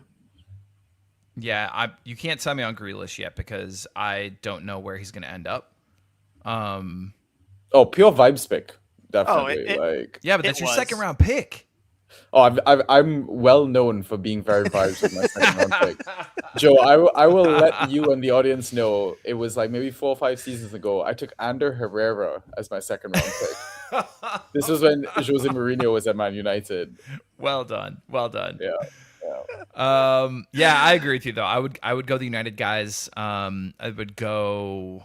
Yeah, you can't tell me on Grealish yet because I don't know where he's going to end up. Oh, pure vibes pick, definitely. Yeah, but that's your second round pick. Oh, I'm well known for being very vibes with my second round pick. Joe, I will let you and the audience know it was like maybe 4 or 5 seasons ago. I took Ander Herrera as my second round pick. This was when Jose Mourinho was at Man United. Well done. Yeah. I agree with you though. I would go the United guys. I would go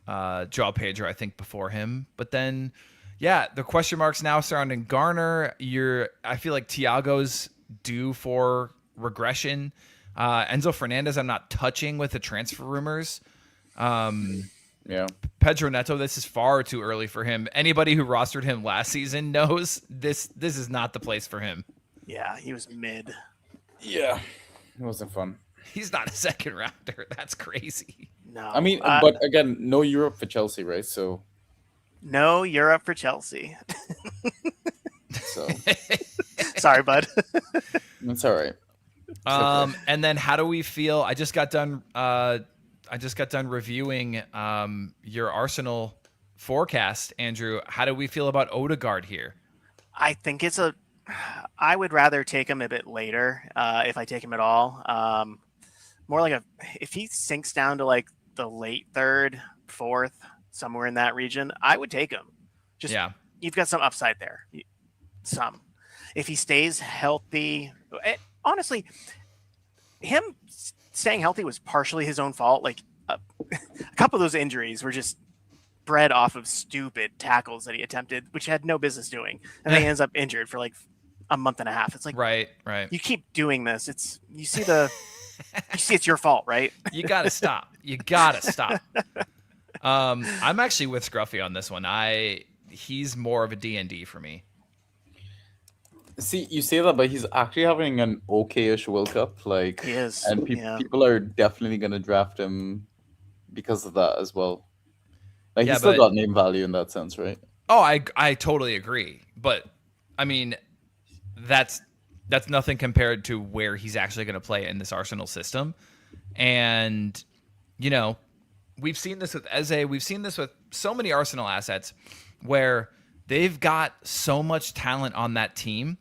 Joao Pedro, I think, before him. But then the question marks now surrounding Garner. I feel like Thiago's due for regression. Enzo Fernandez I'm not touching with the transfer rumors. Pedro Neto, this is far too early for him. Anybody who rostered him last season knows this is not the place for him. Yeah, he was mid. Yeah, it wasn't fun. He's not a second rounder. That's crazy. No. I mean, but again, no Europe for Chelsea, right? So no Europe for Chelsea. So sorry, bud. It's all right. And then how do we feel? I just got done reviewing your Arsenal forecast, Andrew. How do we feel about Odegaard here? I think I would rather take him a bit later, if I take him at all. More like if he sinks down to like the late third, fourth, somewhere in that region, I would take him. You've got some upside there. Some. If he stays healthy, honestly, him staying healthy was partially his own fault. Like a couple of those injuries were just bred off of stupid tackles that he attempted, which he had no business doing, and then he ends up injured for like a month and a half. It's like, right. You keep doing this. You see it's your fault, right? You gotta stop. I'm actually with Scruffy on this one. He's more of a D&D for me. See, you say that, but he's actually having an okay-ish World Cup. Like, he is, and people are definitely gonna draft him because of that as well. Like, he's still got name value in that sense, right? Oh, I totally agree. But I mean, that's nothing compared to where he's actually going to play in this Arsenal system. And, we've seen this with Eze. We've seen this with so many Arsenal assets where they've got so much talent on that team.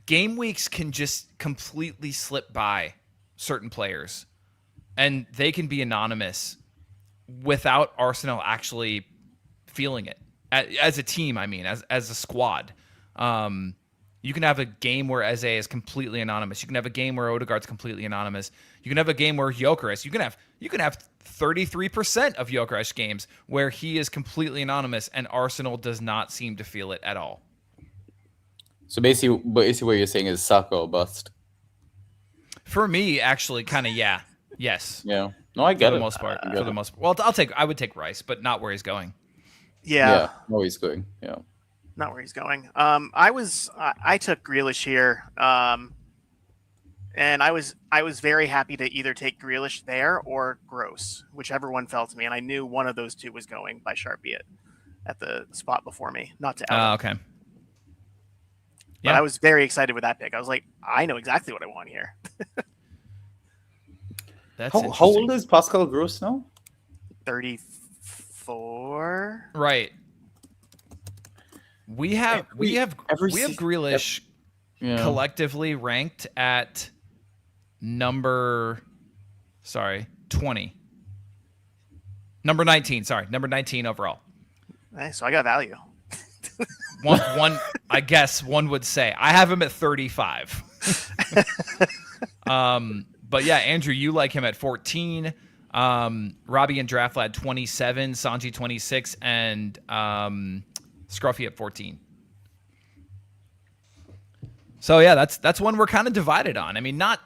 Game weeks can just completely slip by certain players, and they can be anonymous without Arsenal actually feeling it as a team. I mean, as a squad. You can have a game where Eze is completely anonymous. You can have a game where Odegaard's completely anonymous. You can have a game where Gyökeres. You can have 33% of Gyökeres games where he is completely anonymous, and Arsenal does not seem to feel it at all. So basically what you're saying is Saka or bust. For me, actually, kind of, yeah. Yes. Yeah. No, I for get the it. most part. I For get the it. most, well, I would take Rice, but not where he's going. Yeah, No, he's going. Yeah. not where he's going. I took Grealish here, and I was very happy to either take Grealish there or Gross, whichever one fell to me, and I knew one of those two was going by Sharpie at the spot before me, not to Ellen. Okay. But Yeah. I was very excited with that pick. I was like, I know exactly what I want here. That's How old is Pascal Gross now? 34. Right. We have Grealish collectively ranked at number 20. Number 19, number 19 overall. Nice. So I got value. One I guess one would say. I have him at 35. But yeah, Andrew, you like him at 14. Robbie and Draftlad 27, Sanjy 26, and Scruffy at 14. So yeah, that's one we're kind of divided on. I mean, not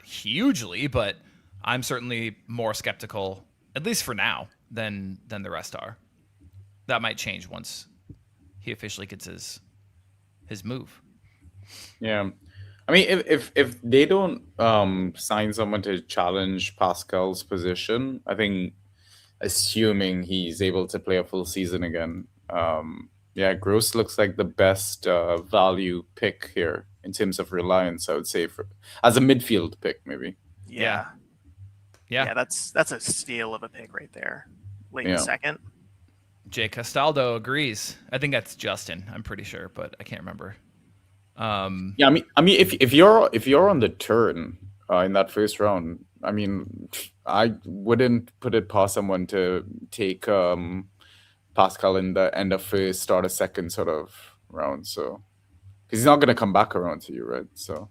hugely, but I'm certainly more skeptical, at least for now, than the rest are. That might change once he officially gets his move. Yeah. I mean, if they don't sign someone to challenge Pascal's position, I think, assuming he's able to play a full season again, Gross looks like the best value pick here in terms of reliance, I would say, as a midfield pick, maybe. Yeah. That's a steal of a pick right there. Late in second. Jay Castaldo agrees. I think that's Justin. I'm pretty sure, but I can't remember. I mean, if you're on the turn in that first round, I mean, I wouldn't put it past someone to take Pascal in the end of first, start a second sort of round. So, because he's not going to come back around to you, right? So,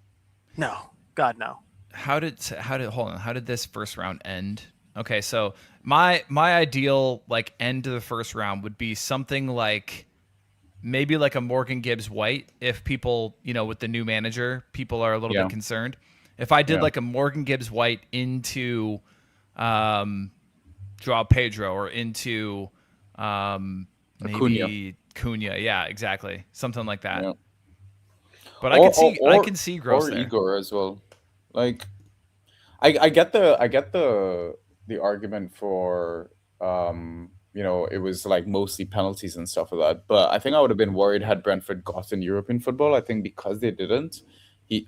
no, God no. How did this first round end? Okay, so my ideal like end to the first round would be something like maybe like a Morgan Gibbs White. If people, with the new manager, people are a little bit concerned. If I did like a Morgan Gibbs White into Joao Pedro or into maybe Cunha, yeah, exactly, something like that. Yeah. But I can see Gross or there. Igor as well. Like, I get the argument for it was like mostly penalties and stuff like that. But I think I would have been worried had Brentford gotten European football. I think because they didn't,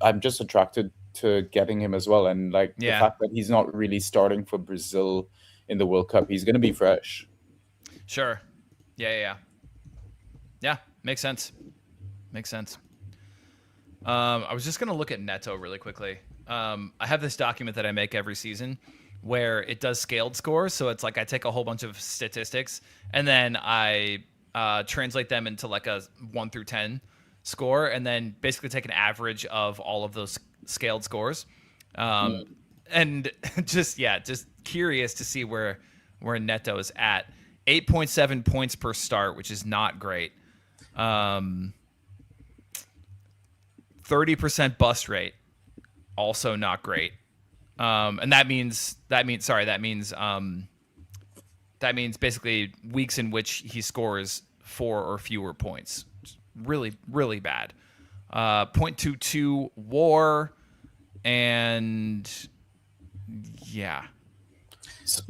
I'm just attracted to getting him as well. And like the fact that he's not really starting for Brazil in the World Cup, he's going to be fresh. Sure. Yeah. Makes sense. I was just going to look at Neto really quickly. I have this document that I make every season where it does scaled scores. So it's like I take a whole bunch of statistics and then I translate them into like a 1 through 10 score and then basically take an average of all of those scaled scores. And just curious to see where Neto is at. 8.7 points per start, which is not great. 30% bust rate, also not great. And that means basically weeks in which he scores 4 or fewer points. Really, really bad. 0.22 WAR, and yeah. So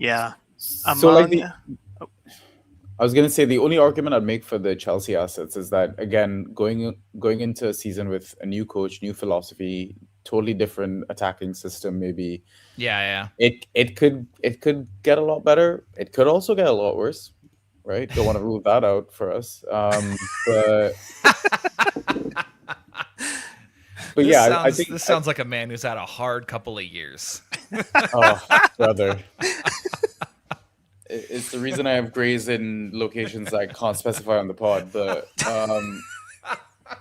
I was going to say the only argument I'd make for the Chelsea assets is that, again, going into a season with a new coach, new philosophy, totally different attacking system, maybe. Yeah. It could get a lot better. It could also get a lot worse, right? Don't want to rule that out for us. But I think this sounds like a man who's had a hard couple of years. Oh, brother. It's the reason I have grays in locations I can't specify on the pod, but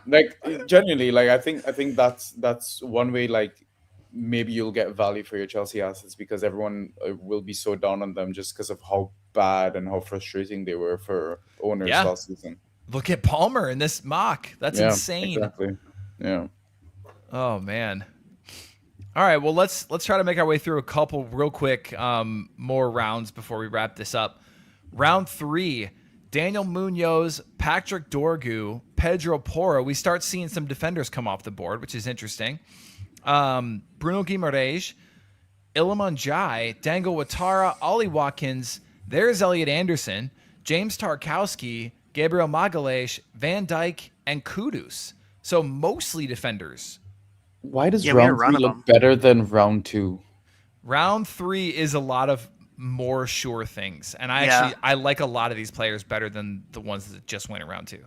like genuinely, like I think that's one way. Like maybe you'll get value for your Chelsea assets because everyone will be so down on them just because of how bad and how frustrating they were for owners last season. Look at Palmer in this mock. That's insane. Exactly. Yeah. Oh man. All right, well let's try to make our way through a couple real quick more rounds before we wrap this up. Round 3, Daniel Munoz, Patrick Dorgu, Pedro Porro. We start seeing some defenders come off the board, which is interesting. Bruno Guimaraes, Iliman Jai, Dango Ouattara, Ollie Watkins. There's Elliot Anderson, James Tarkowski, Gabriel Magalhaes, Van Dijk, and Kudus. So mostly defenders. Why does Yeah, we had a round run 3 of look them. better than round 2? Round 3 is a lot of more sure things. And I like a lot of these players better than the ones that just went in round 2.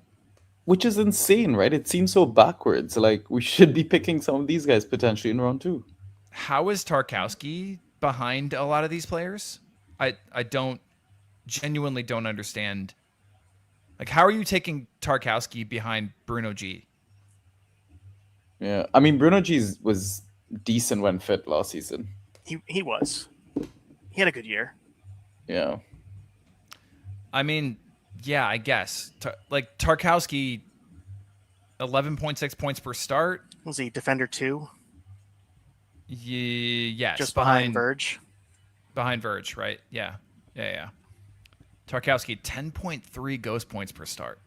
Which is insane, right? It seems so backwards. Like, we should be picking some of these guys potentially in round 2. How is Tarkowski behind a lot of these players? I genuinely don't understand. Like, how are you taking Tarkowski behind Bruno G? Yeah, I mean, Bruno G was decent when fit last season. He was. He had a good year. Yeah. I mean, yeah, I guess. Like, Tarkowski, 11.6 points per start. Was he defender 2? Yes. Just behind Verge. Behind Verge, right? Yeah. Tarkowski, 10.3 ghost points per start.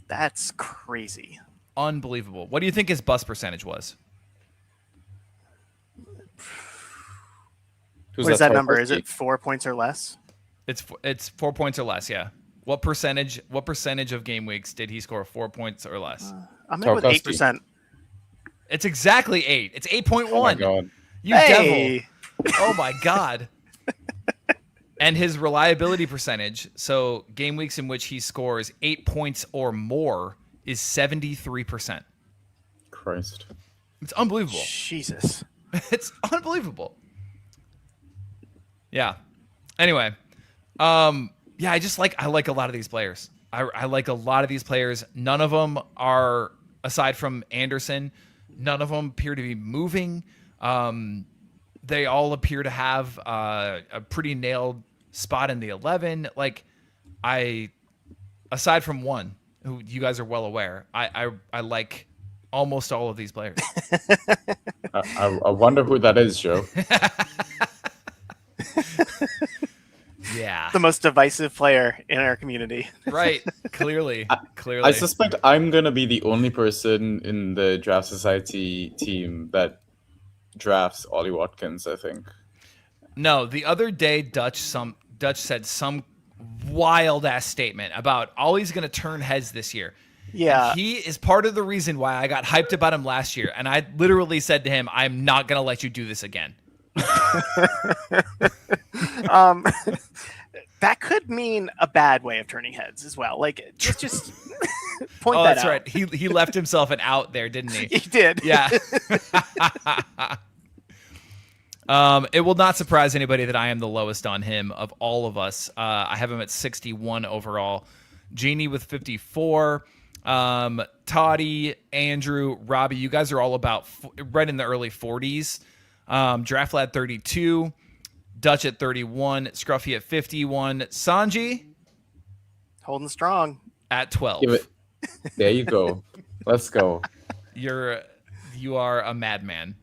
That's crazy. Unbelievable. What do you think his bust percentage was? What is that number? Is it 4 points or less? It's 4 points or less, yeah. What percentage of game weeks did he score 4 points or less? I'm in with 8%. It's exactly 8. It's 8.1. Oh my god. You devil. Oh my god. And his reliability percentage, so game weeks in which he scores 8 points or more, is 73%. Christ. It's unbelievable. Jesus. It's unbelievable. Yeah. Anyway, I like a lot of these players. I like a lot of these players. None of them are, aside from Anderson, none of them appear to be moving. They all appear to have a pretty nailed spot in the 11. Like, aside from one, who you guys are well aware, I like almost all of these players. I wonder who that is, Joe. Yeah. The most divisive player in our community. Right. Clearly. I suspect I'm going to be the only person in the Draft Society team that drafts Ollie Watkins, I think. No, the other day Dutch said some wild ass statement about Ollie's going to turn heads this year. Yeah. And he is part of the reason why I got hyped about him last year. And I literally said to him, I'm not going to let you do this again. That could mean a bad way of turning heads as well. Like, just point Oh, that that's out. right. He left himself an out there, didn't he? He did. Yeah. It will not surprise anybody that I am the lowest on him of all of us. I have him at 61 overall. Genie with 54. Toddy, Andrew, Robbie, you guys are all about right in the early 40s. Draft Lad 32. Dutch at 31. Scruffy at 51. Sanjy Holding strong. at 12. There you go. Let's go. You are a madman.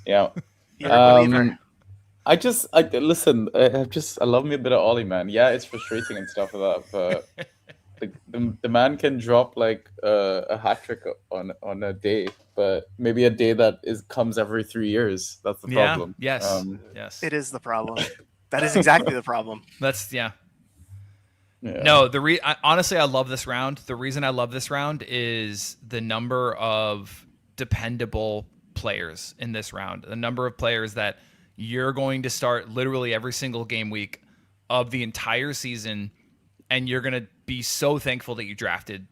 Yeah. You're a believer. I love me a bit of Ollie, man. Yeah, it's frustrating and stuff like that, but the man can drop like a hat trick on a day, but maybe a day that comes every 3 years. That's the problem. Yes. Yes. It is the problem. That is exactly the problem. That's Yeah. No, honestly, I love this round. The reason I love this round is the number of dependable players in this round. The number of players that you're going to start literally every single game week of the entire season, and you're going to be so thankful that you drafted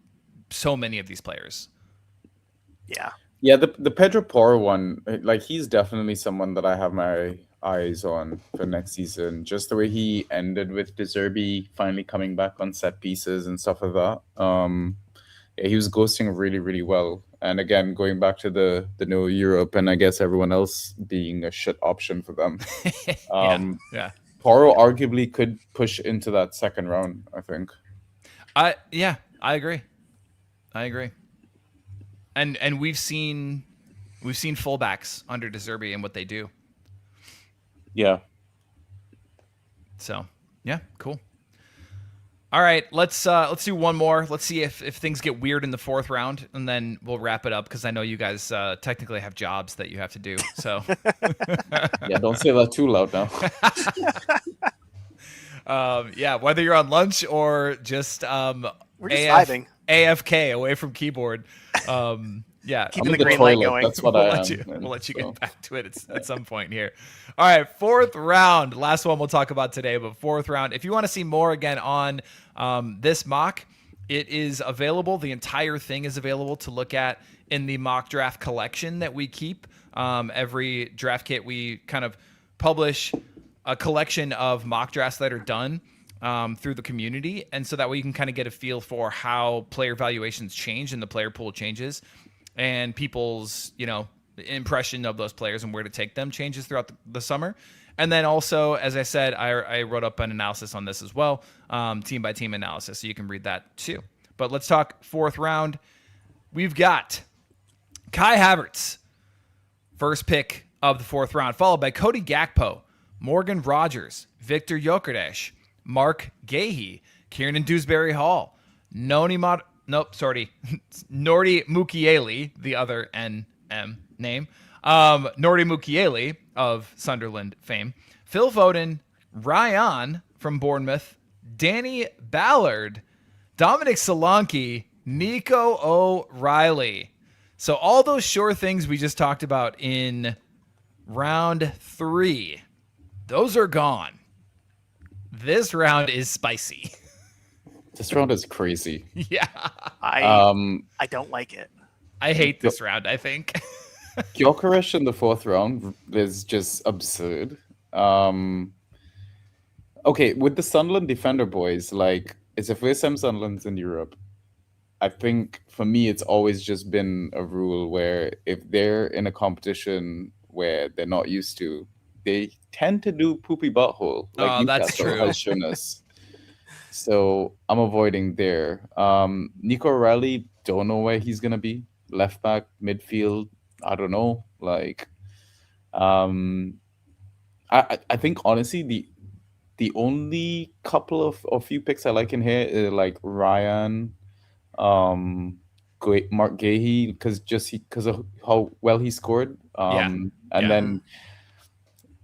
so many of these players. Yeah. Yeah, the Pedro Porro one, like, he's definitely someone that I have my eyes on for next season. Just the way he ended with De Zerbi finally coming back on set pieces and stuff like that. Yeah, he was ghosting really, really well. And again, going back to the no Europe and I guess everyone else being a shit option for them. Yeah. Porro arguably could push into that second round, I think. I agree. And we've seen We've seen fullbacks under De Zerbi and what they do. Yeah. So, yeah, cool. All right, let's do one more. Let's see if things get weird in the 4th round, and then we'll wrap it up because I know you guys technically have jobs that you have to do. So, Yeah, don't say that too loud now. yeah, whether you're on lunch or just We're just vibing. AFK away from keyboard. Yeah, Keeping the green light going. That's what we'll I let am. you, we'll let you get back to it at some point here. All right, 4th round. Last one we'll talk about today, but 4th round. If you want to see more again on this mock, it is available. The entire thing is available to look at in the mock draft collection that we keep. Every draft kit, we kind of publish a collection of mock drafts that are done through the community, and so that way you can kind of get a feel for how player valuations change and the player pool changes, and people's impression of those players and where to take them changes throughout the summer. And then also, as I said, I wrote up an analysis on this as well, team by team analysis, so you can read that too. But let's talk 4th round. We've got Kai Havertz, first pick of the 4th round, followed by Cody Gakpo, Morgan Rogers, Victor Gyökeres, Mark Gahey, Kieran Dewsbury Hall, Nordi Mukiele, the other NM name, Nordi Mukiele of Sunderland fame, Phil Foden, Ryan from Bournemouth, Danny Ballard, Dominic Solanke, Nico O'Reilly. So all those sure things we just talked about in round 3, those are gone. This round is spicy. This round is crazy. Yeah. I don't like it. I hate this round, I think. Gyökeres in the 4th round is just absurd. Okay, with the Sunderland defender boys, like, it's the first time Sunderland's in Europe. I think for me, it's always just been a rule where if they're in a competition where they're not used to, they tend to do poopy butthole. Like that's Newcastle true. has shown us. So I'm avoiding there. Nico O'Reilly, don't know where he's gonna be. Left back, midfield, I don't know. Like, I think honestly the only couple of few picks I like in here are like Ryan, Mark Gahey, because of how well he scored. And then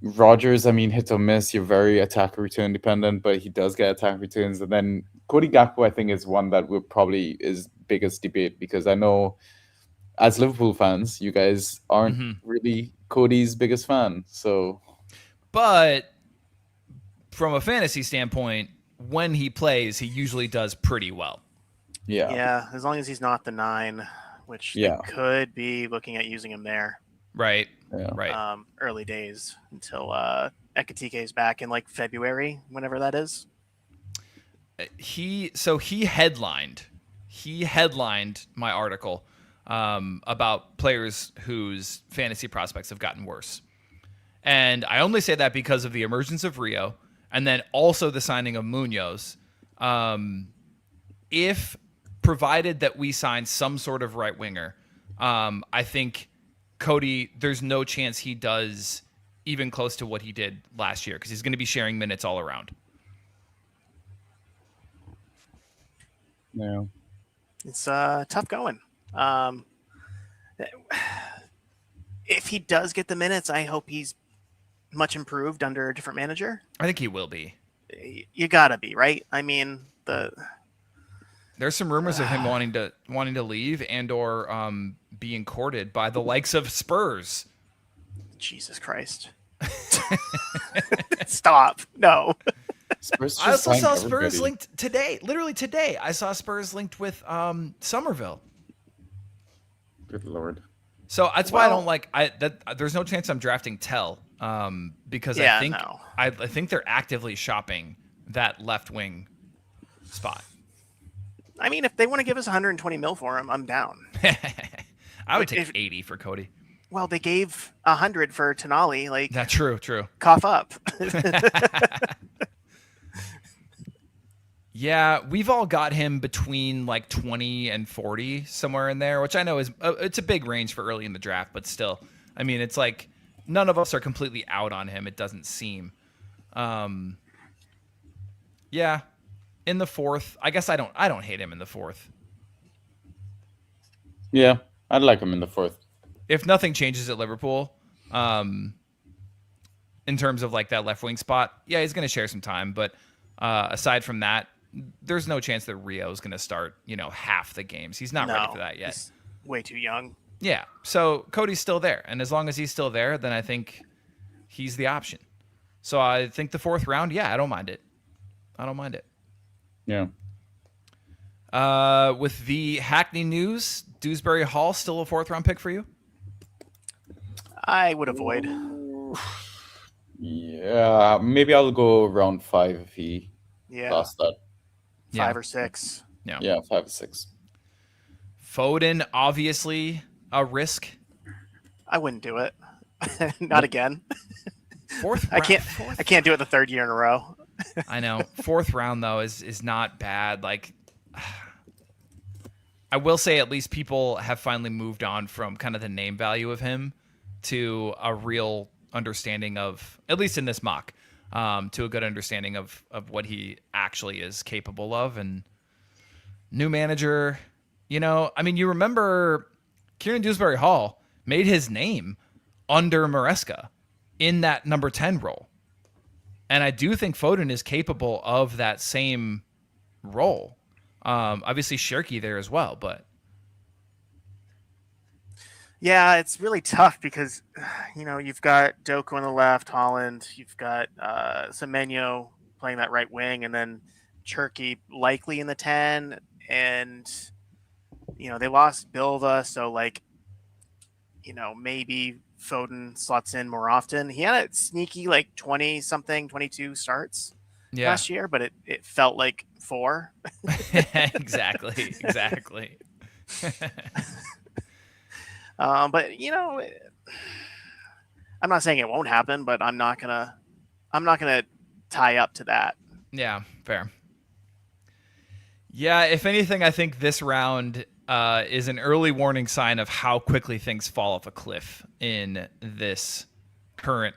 Rogers, I mean, hit or miss. You're very attack return dependent, but he does get attack returns. And then Cody Gakpo, I think, is one that will probably is biggest debate, because I know as Liverpool fans, you guys aren't really Cody's biggest fan. So, but from a fantasy standpoint, when he plays, he usually does pretty well. Yeah. Yeah, as long as he's not the 9, which they could be looking at using him there. Right. Yeah. Right. Early days until Ekitike is back in like February, whenever that is. He headlined my article about players whose fantasy prospects have gotten worse. And I only say that because of the emergence of Rio and then also the signing of Munoz. If provided that we sign some sort of right winger, I think Cody, there's no chance he does even close to what he did last year, because he's going to be sharing minutes all around. Yeah. It's tough going. If he does get the minutes, I hope he's much improved under a different manager. I think he will be. You gotta be, right? I mean, there's some rumors of him wanting to leave and or being courted by the likes of Spurs. Jesus Christ. Stop. No. I also saw Spurs linked today. Literally today, I saw Spurs linked with Somerville. Good Lord. So that's why I don't like there's no chance I'm drafting Tell because I think they're actively shopping that left wing spot. I mean, if they want to give us 120 mil for him, I'm down. I would take 80 for Cody. Well, they gave 100 for Tonali. Like, that's true. Cough up. Yeah, we've all got him between like 20 and 40, somewhere in there, which I know is it's a big range for early in the draft, but still, I mean, it's like none of us are completely out on him. It doesn't seem. Yeah, in the fourth, I guess I don't hate him in the fourth. Yeah, I'd like him in the fourth. If nothing changes at Liverpool, in terms of like that left wing spot, yeah, he's going to share some time, but aside from that, there's no chance that Rio is going to start, half the games. He's not ready for that yet. He's way too young. Yeah. So Cody's still there. And as long as he's still there, then I think he's the option. So I think the fourth round, yeah, I don't mind it. Yeah. With the Hackney news, Dewsbury Hall still a fourth round pick for you? I would avoid. Yeah, maybe I'll go round 5 if he lost that. 5 or 6. Yeah, 5 or 6. Foden, obviously a risk. I wouldn't do it. Not again. Fourth round, I can't do it the third year in a row. I know. Fourth round though is not bad. Like, I will say at least people have finally moved on from kind of the name value of him to a real understanding of, at least in this mock, to a good understanding of what he actually is capable of. And new manager, I mean, you remember Kieran Dewsbury Hall made his name under Maresca in that number 10 role. And I do think Foden is capable of that same role. Obviously Shirky there as well, but yeah, it's really tough because, you've got Doku on the left, Holland, you've got Semenyo playing that right wing, and then Cherky likely in the 10, and, they lost Bilva, so, maybe Foden slots in more often. He had a sneaky, 20-something, 22 starts last year, but it felt like 4. Exactly. But I'm not saying it won't happen, but I'm not gonna tie up to that. Yeah, fair. Yeah, if anything, I think this round is an early warning sign of how quickly things fall off a cliff in this current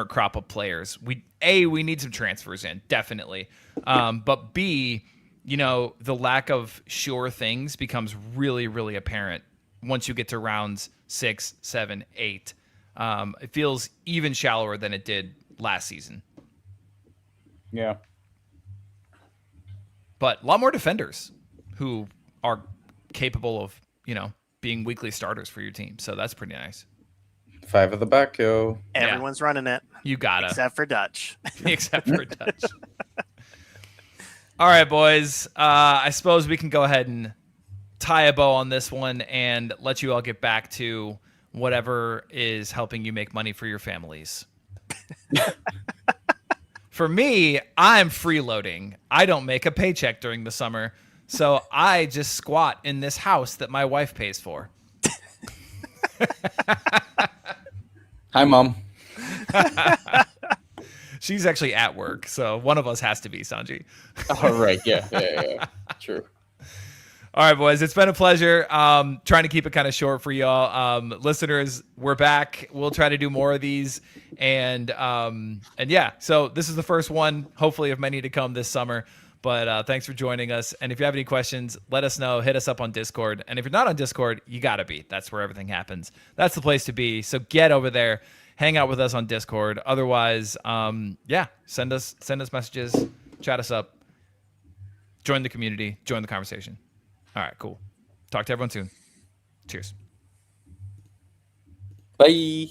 crop of players. We need some transfers in, definitely. But B, the lack of sure things becomes really, really apparent once you get to rounds 6, 7, 8. It feels even shallower than it did last season. Yeah. But a lot more defenders who are capable of, being weekly starters for your team. So that's pretty nice. 5 at the back, yo. Everyone's running it. You gotta. Except for Dutch. Except for Dutch. All right, boys. I suppose we can go ahead and tie a bow on this one and let you all get back to whatever is helping you make money for your families. For me, I'm freeloading. I don't make a paycheck during the summer, so I just squat in this house that my wife pays for. Hi, Mom. She's actually at work, so one of us has to be, Sanjy. All right, yeah. True. All right, boys, it's been a pleasure. Trying to keep it kind of short for y'all. Listeners, we're back. We'll try to do more of these. And yeah, so this is the first one, hopefully of many to come this summer. But thanks for joining us. And if you have any questions, let us know. Hit us up on Discord. And if you're not on Discord, you got to be. That's where everything happens. That's the place to be. So get over there. Hang out with us on Discord. Otherwise, yeah, send us messages. Chat us up. Join the community. Join the conversation. All right, cool. Talk to everyone soon. Cheers. Bye.